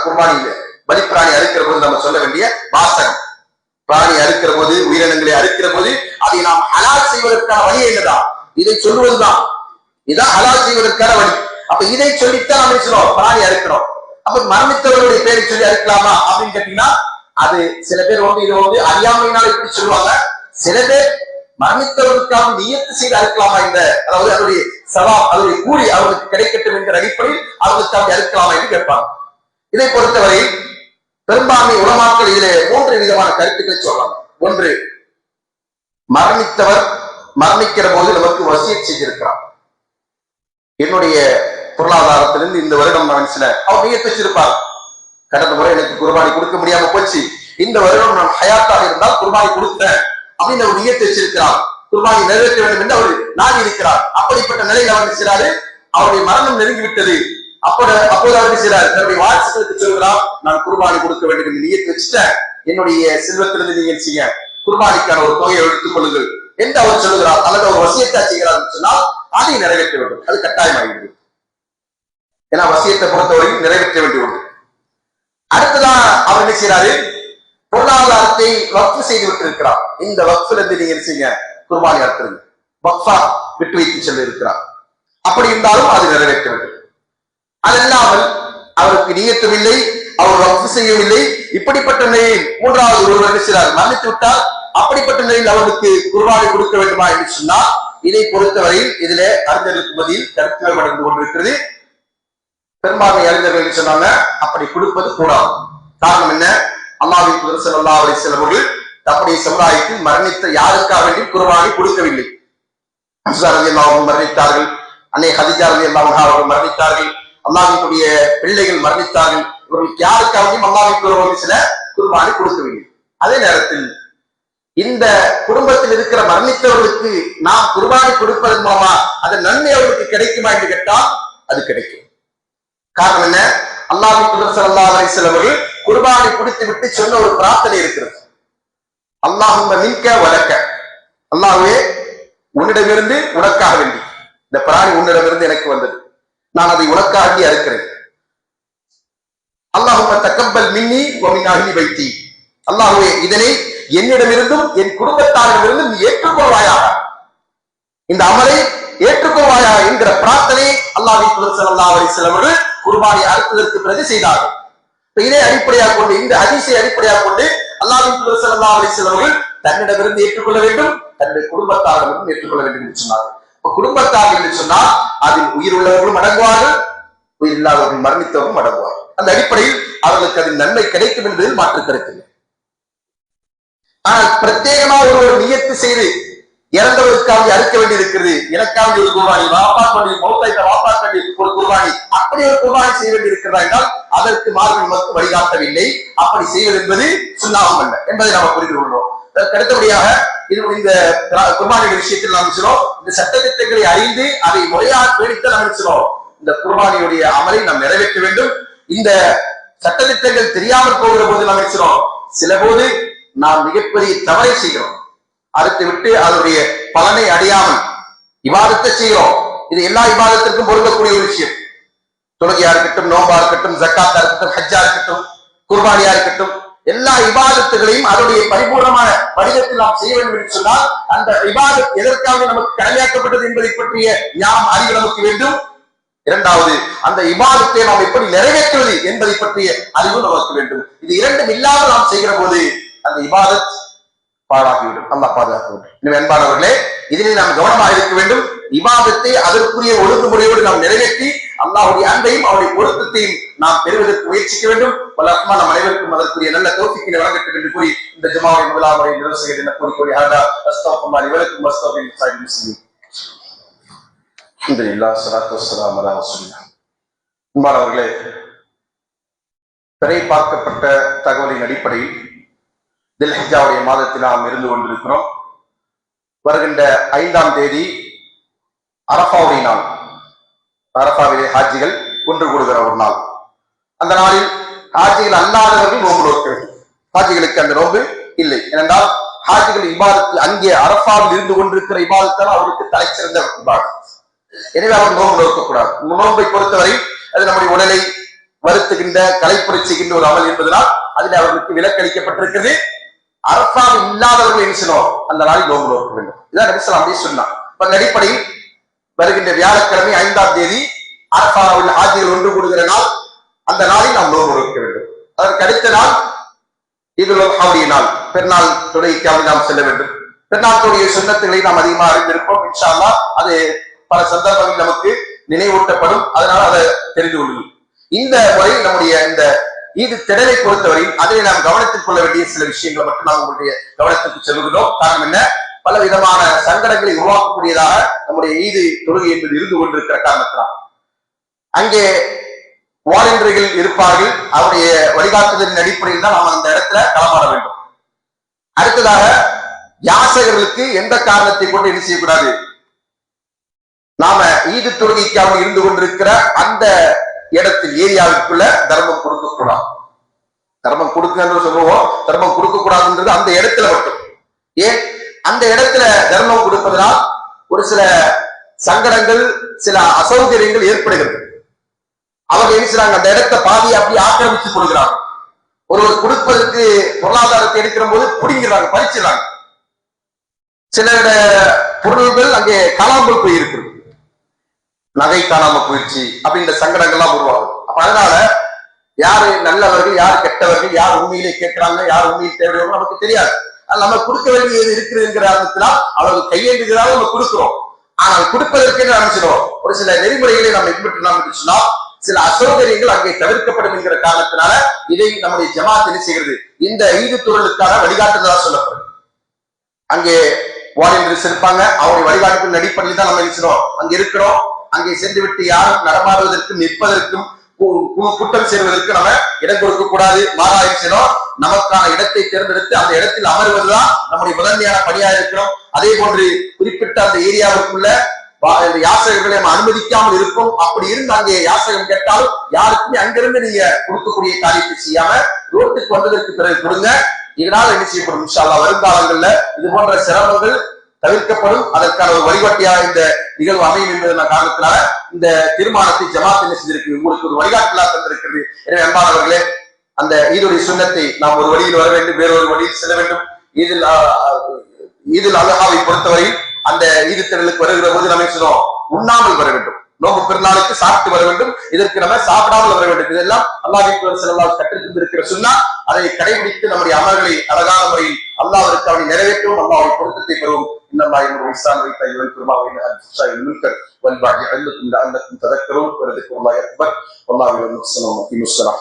குர்பானியில பலிப்பிராணி அறுக்கிற போது நம்ம சொல்ல வேண்டிய வாசகம். பிராணி அறுக்கிற போது, உயிரினங்களை அறுக்கிற போது அதை நாம் ஹலால் செய்வதற்கான வழி என்னதான்? இதை சொல்லுவதுதான். இதான் ஹலால் செய்வதற்கான வழி. அப்ப இதை சொல்லித்தான் நம்ம சொல்லுவோம் பிராணி அறுக்கிறோம். அப்ப மரணித்தவர்களுடைய பேரை சொல்லி அறுக்கலாமா அப்படின்னு கேட்டீங்கன்னா, அது சில பேர் இது அறியாமையினால் இப்படி சொல்லுவாங்க. சில பேர் மரணித்தவர்களுக்காக நியத்து செய்து அறுக்கலாமா, இந்த அதாவது அதனுடைய சவால் அதனுடைய கூலி அவர்களுக்கு கிடைக்கட்டும் என்கிற அடிப்படையில் அவர்களுக்காக அறுக்கலாமா என்று கேட்பாங்க. இதை பொறுத்தவரை பெரும்பான்மை உலமாக்கள் இதிலே 3 விதமான கருத்துக்களை சொல்றாங்க. ஒன்று, மரணித்தவர் மரணிக்கிற போது நமக்கு வசியத் செய்திருக்கிறார். என்னுடைய பொருளாதாரத்திலிருந்து இந்த வருடம் நான் சில அவர் நியத்து வச்சிருப்பார், கடந்த முறை எனக்கு குர்பானி கொடுக்க முடியாம போச்சு, இந்த வருடம் நான் ஹயாத்தாக இருந்தால் குர்பானி கொடுக்கிறேன் அப்படின்னு அவர் நியத்து வச்சிருக்கிறார். குர்பானி நிறைவேற்ற வேண்டும் என்று அவர் நாடி இருக்கிறார். அப்படிப்பட்ட நிலையில் அவர் நினைச்சாரு, அவருடைய மரணம் நெருங்கிவிட்டது. அப்போது அவர் செய்றார், தன்னுடைய வாரிசுகளுக்கு சொல்கிறார், நான் குர்பானி கொடுக்க வேண்டும் என்று நியத்து வச்சுட்டேன், என்னுடைய செல்வத்திலிருந்து நீங்கள் செய்ய குர்பானிக்கான ஒரு தொகையை எடுத்துக் கொள்ளுங்கள் என்று அவர் சொல்லுகிறார். அல்லது அவர் வசியத்தா செய்கிறார் சொன்னால் அதை நிறைவேற்ற வேண்டும், அது கட்டாயமாகிறது. ஏன்னா வசியத்தை பொறுத்தவரையும் நிறைவேற்ற வேண்டிய ஒன்று. அடுத்ததான் அவர் என்ன செய்யறாரு, பொருளாதாரத்தை வக்ஃப் செய்து விட்டிருக்கிறார். இந்த வக்ஃப்ல இருந்து நீங்க செய்ய குர்பானி அறுத்துருங்க, வக்ஃபா விட்டு வைத்து செல்ல இருக்கிறார். அப்படி இருந்தாலும் அது நிறைவேற்ற வேண்டும். அதல்லாமல் அவருக்கு நியத்தும் இல்லை, அவர் வக்ஃப் செய்யவில்லை. இப்படிப்பட்ட நிலையில் மூன்றாவது ஒருவர் என்ன செய்கிறார், மரணித்து விட்டால் அப்படிப்பட்ட நிலையில் அவருக்கு குர்பானி கொடுக்க வேண்டுமா என்று சொன்னால், இதை பொறுத்தவரையில் இதுல அறிஞர்களுக்கு மத்தியில் கருத்து நடந்து கொண்டிருக்கிறது. பெரும்பான்மை அறிஞர்கள் சொன்னாங்க அப்படி கொடுப்பது கூடாது. காரணம் என்ன? அல்லாஹ்வின் தூதர் ஸல்லல்லாஹு அலைஹி வஸல்லம் அவர்கள் தம்முடைய சமுதாயத்தில் மரணித்த யாருக்காக வேண்டி குர்பானி கொடுக்கவில்லை. ஹம்ஸா ரலியல்லாஹு அன்ஹு மரணித்தார்கள், அன்னை ஹதீஜா ரலியல்லாஹு அன்ஹா அவர்கள் மரணித்தார்கள், அல்லாஹ்வினுடைய பிள்ளைகள் மரணித்தார்கள். இவர்களுக்கு யாருக்காகவும் அல்லாஹ்வின் தூதர் சில குர்பானி கொடுக்கவில்லை. அதே நேரத்தில் இந்த குடும்பத்தில் இருக்கிற மரணித்தவர்களுக்கு நாம் குர்பானி கொடுப்பதன் மூலமா அதன் நன்மை அவர்களுக்கு கிடைக்குமா என்று கேட்டால் அது கிடைக்கும். காரணம் என்ன? அல்லாஹ்வின் தூதர் ஸல்லல்லாஹு அலைஹி வஸல்லம் அவர்கள் குர்பானி கொடுத்து விட்டு சொன்ன ஒரு பிரார்த்தனை இருக்கிறது. அல்லாஹும்ம மின்க வலக்க, அல்லாஹ்வே உன்னிடமிருந்து உனக்காக வேண்டி, இந்த பிராணி உன்னிடமிருந்து எனக்கு வந்தது, நான் அதை உனக்காக அறுக்கிறேன். அல்லாஹும்ம தக்கப்பல் மின்னி வ மின் அஹ்லி பைத்தி, அல்லாஹ்வே இதனை என்னிடமிருந்தும் என் குடும்பத்தாரிடமிருந்தும் நீ ஏற்றுக்கொள்வாயாக, இந்த அமலை ஏற்றுக்கொள்வாயா என்கிற பிரார்த்தனை அல்லாஹ்வின் தூதர் ஸல்லல்லாஹு அலைஹி வஸல்லம் அவர்கள் குர்பானி அறுத்ததற்கு பிறகு செய்தார்கள். இதை அடிப்படையாக கொண்டு, இந்த ஹதீஸை அடிப்படையாக கொண்டு அல்லாஹ்வின் தூதர் ஸல்லல்லாஹு அலைஹி வஸல்லம் அவர்கள் தன்னிடமிருந்து ஏற்றுக்கொள்ள வேண்டும், தன்னுடைய குடும்பத்தாரிடமிருந்து ஏற்றுக்கொள்ள வேண்டும் என்று சொன்னார்கள். குடும்பத்தார் என்று சொன்னால் அதில் உயிர் உள்ளவர்களும் அடங்குவார்கள், உயிர் இல்லாதவர்கள் மரணித்தவர்களும் அடங்குவார்கள். அந்த அடிப்படையில் அவர்களுக்கு அதில் நன்மை கிடைக்கும் என்பதில் மாற்று கருத்து. ஆனால் பிரத்யேகமாக ஒரு நியத்து செய்து இறந்தவருக்காக அறுக்க வேண்டி இருக்கிறது, எனக்காக ஒரு குர்பானி, வாப்பாக்காண்டி மௌத்தாய்த்த வாப்பாக்காண்டி ஒரு குர்பானி, அப்படி ஒரு குர்பானி செய்ய வேண்டி இருக்கிறதா என்றால் அதற்கு மார்க்கம் நமக்கு வழிகாட்டவில்லை. அப்படி செய்வது என்பது சுண்ணாவும் அல்ல என்பதை நாம் புரிந்து கொள்வோம். அடுத்தபடியாக இந்த குர்பானி விஷயத்தில் நாம் சொல்றோம், இந்த சட்டத்திட்டங்களை அறிந்து அதை முறையாக பேணித்து நாம் சொல்றோம், இந்த குர்பானியுடைய அமலை நாம் நிறைவேற்ற வேண்டும். இந்த சட்டத்திட்டங்கள் தெரியாமல் போகிற போது நாம் சொல்றோம், சில போது நாம் மிகப்பெரிய தவறை செய்கிறோம், அறுத்து விட்டு அதனுடைய பலனை அடையாமல் இபாதத்தை செய்கிறோம். இது எல்லா இபாதத்திற்கும் பொருந்தக்கூடிய ஒரு விஷயம். தொழுகையா இருக்கட்டும், நோம்பா இருக்கட்டும், ஜக்காத்தா இருக்கட்டும், ஹஜ்ஜா இருக்கட்டும், குர்பானியா இருக்கட்டும், எல்லா இபாதத்துகளையும் அதனுடைய பரிபூர்ணமான வடிவத்தில் நாம் செய்ய வேண்டும் என்று சொன்னால் அந்த இபாதத் எதற்காக நமக்கு கடமையாக்கப்பட்டது என்பதை பற்றிய ஞானம் அறிவு நமக்கு வேண்டும். இரண்டாவது, அந்த இபாதத்தை நாம் எப்படி நிறைவேற்றுவது என்பதை பற்றிய அறிவு நமக்கு வேண்டும். இது இரண்டும் இல்லாமல் நாம் செய்கிற போது அந்த இபாதத் பாழாகிவிடும். அல்லாஹ் பாதுகாக்க வேண்டும். எனவே அன்பானவர்களே, இதிலே நாம் கவனமாக இருக்க வேண்டும். இபாதத்தை அதற்குரிய ஒழுங்குமுறையோடு நாம் நிறைவேற்றி அல்லாஹ்வுடைய அன்பையும் அவருடைய பொருத்தத்தையும் நாம் பெறுவதற்கு முயற்சிக்க வேண்டும். வல்லரஹ்மா நம் அனைவருக்கும் அதற்குரிய நல்ல தௌஃபீக்கினை வழங்கட்டும் என்று கூறி இந்த ஜுமாவை முதலாம் முறை நிறைவு செய்ய என கூறிக்கொண்டு அஸ்தக்ஃபிருல்லாஹ் இவருக்கும் அஸ்தக்ஃபிருல்லாஹ் லிசாயிரில் முஸ்லிமீன். அல்ஹம்துலில்லாஹ் ஸலாத்து வஸ்ஸலாமு அலா ரசூலில்லாஹ். அன்பானவர்களே, பிறை பார்க்கப்பட்ட தகவலின் அடிப்படையில் தில்ஹிஜ்ஜாவுடைய மாதத்தில் நாம் இருந்து கொண்டிருக்கிறோம். வருகின்ற 5ஆம் தேதி அரஃபாவுடைய நாள். அரஃபாவிலே ஹாஜிகள் ஒன்று கூடுகிற ஒரு நாள். அந்த நாளில் ஹாஜிகள் அல்லாதவர்கள் நோன்பு நோக்க வேண்டும். ஹாஜிகளுக்கு அந்த நோன்பு இல்லை. ஏனென்றால் ஹாஜிகள் இபாதத்தில் அங்கே அரஃபாவில் இருந்து கொண்டிருக்கிற இபாதத்தால் அவருக்கு தலை சிறந்த இபாதத். எனவே அவர் நோன்பு நோக்கக்கூடாது. நோன்பை பொறுத்தவரை அது நம்முடைய உடலை வருத்துகின்ற கலைப்புரை செய்கின்ற ஒரு அமல் என்பதனால் அதில் அவர்களுக்கு விலக்களிக்கப்பட்டிருக்கிறது. அரஃபாவில் இல்லாதவர்கள் என்ன செய்யணும், அந்த நாளில் நோன்பு நோக்க வேண்டும். இதான் நபி ஸல்லல்லாஹு அலைஹி வஸல்லம் சொன்னார். அந்த அடிப்படையில் வருகின்ற வியாழக்கிழமை 5ஆம் தேதி அரஃபாவில் ஹாஜிகள் ஒன்று கூடுகிற நாள். அந்த நாளில் நாம் நோன்பு நோக்க வேண்டும். அதற்கு அடுத்த நாள் ஈதுல் அத்ஹாவுடைய நாள், பெருநாள் தொழுகைக்காக நாம் செல்ல வேண்டும். பெருநாள் தொழுகை சுன்னத்துகளை நாம் அதிகமாக அறிந்திருப்போம். இன்ஷா அல்லாஹ் அது பல சந்தர்ப்பங்களில் நமக்கு நினைவூட்டப்படும். அதனால அதை தெரிந்து கொள்ளுங்கள். இந்த முறை நம்முடைய இந்த ஈது திடலை பொறுத்தவரை அதில் நாம் கவனத்தில் கொள்ள வேண்டிய சில விஷயங்களை மட்டும் நாம் உங்களுடைய கவனத்துக்கு செல்கிறோம். காரணம் என்ன, பல விதமான சங்கடங்களை உருவாக்கக்கூடியதாக நம்முடைய ஈது தொழுகை என்பது இருந்து கொண்டிருக்கிற காரணத்தினால் அங்கே வாலண்டியர்கள் இருப்பார்கள். அவருடைய வழிகாட்டுதலின் அடிப்படையில் தான் நாம் அந்த இடத்துல களமாட வேண்டும். அடுத்ததாக யாசகர்களுக்கு எந்த காரணத்தை கொண்டு என்ன செய்யக்கூடாது, நாம ஈது தொழுகைக்காக இருந்து கொண்டிருக்கிற அந்த இடத்தில் ஏரியாவுக்குள்ள தர்மம் கொடுக்கக்கூடாது. தர்மம் கொடுக்க சொல்லுவோம், தர்மம் கொடுக்க கூடாதுன்றது அந்த இடத்துல மட்டும். ஏன் அந்த இடத்துல தர்மம் கொடுப்பதனால் ஒரு சில சங்கடங்கள், சில அசௌகரியங்கள் ஏற்படுகிறது. அவங்க என்ன செய்றாங்க, அந்த இடத்தை பாதி அப்படி ஆக்கிரமித்துக் கொள்கிறாங்க. ஒருவர் கொடுப்பதற்கு பொருளாதாரத்தை எடுக்கிற போது பிடிங்கிறாங்க, பறிச்சுறாங்க. சில பொருள்கள் அங்கே காணாமல் போயிருக்கிறது, நகை காணாம போயிடுச்சு அப்படின்ற சங்கடங்கள்லாம் உருவாகும். அப்ப அதனால யாரு நல்லவர்கள், யார் கெட்டவர்கள், யார் உண்மையிலே கேட்கிறாங்க, யார் உண்மையில் தேவையோ நமக்கு தெரியாது. நம்ம கொடுக்க வேண்டியது இருக்கிறதுங்கிற காரணத்தினால் அவர்கள் கையேந்துகிறார்கள், நம்ம கொடுக்கிறோம். ஆனால் கொடுப்பதற்கு நினைச்சிடும் ஒரு சில நெறிமுறைகளை நாம் பின்பற்றினோம் என்று சொன்னால் சில அசௌகரியங்கள் அங்கே தவிர்க்கப்படும் என்கிற காரணத்தினால இதை நம்முடைய ஜமாத் என்ன செய்கிறது, இந்த ஈது தொழிலுக்கான வழிகாட்டுதலாக சொல்லப்படும். அங்கே வாலண்டியர்ஸ் இருப்பாங்க, அவருடைய வழிகாட்டுதலின் அடிப்படையில் தான் நம்ம நினைச்சிடும் அங்க இருக்கிறோம். அங்கே சென்று விட்டு யாரும் நடமாடுவதற்கும் நிற்பதற்கும் குற்றம் செய்வதற்கு நம்ம இடம் கொடுக்க கூடாது. மாறாயிரம் நமக்கான இடத்தை தேர்ந்தெடுத்து அந்த இடத்தில் அமர்வதுதான் நம்முடைய முதன்மையான பணியா இருக்கிறோம். அதே போன்று குறிப்பிட்ட அந்த ஏரியாவுக்குள்ள யாசகர்களை நம்ம அனுமதிக்காமல் இருக்கும். அப்படி இருந்து அங்கே யாசகம் கேட்டாலும் யாருக்குமே அங்கிருந்து நீங்க கொடுக்கக்கூடிய காரியத்தை செய்யாம ரோட்டுக்கு வந்ததற்கு பிறகு கொடுங்க. இதனால் என்ன செய்யப்படும், இன்ஷா அல்லாஹ் வருங்காலங்கள்ல இது போன்ற சிரமங்கள் தவிர்க்கப்படும். அதற்கான ஒரு வழிகாட்டியாக இந்த நிகழ்வு அமையும் என்பதன் காரணத்தினால இந்த தீர்மானத்தை ஜமாத் என்ன செஞ்சிருக்கு, உங்களுக்கு ஒரு வழிகாட்டலா தந்திருக்கிறது. எனவே அன்பானவர்களே, அந்த ஈதுடைய சுன்னத்தை நாம் ஒரு வழியில் வர வேண்டும், வேறொரு வழியில் செல்ல வேண்டும். இதில் ஈதுல் அல்ஹாவை பொறுத்தவரை அந்த ஈது திடலுக்கு வருகிற போது நம்ம சொல்றோம் உண்ணாமல் வர வேண்டும். நோம்பு பெருநாளுக்கு சாப்பிட்டு வர வேண்டும், இதற்கு நம்ம சாப்பிடாமல் வர வேண்டும். இதெல்லாம் அல்லாஹ்வின் தூதர் ஸல்லல்லாஹு அலைஹி கற்றுத் தந்திருக்கிற சுன்னா. அதை கடைபிடித்து நம்முடைய அமல்களை அழகான முறையில் அல்லாஹ்விற்கு அவனை நிறைவேற்றவும் அல்லாஹ்வை பொருத்தத்தை பெறுவோம். இன்னல்லாஹ் யம்ரு இஹ்சான வ இத்தாஇ வல் குர்பா வ யன்ஹா அனில் ஃபஹ்ஷாஇ வல் முன்கர் வல் பக்யி யஇதுக்கும் லஅல்லக்கும் ததக்கரூன். வ ذكر الله أكبر والله يعلم الصلاة وأقيموا الصلاة.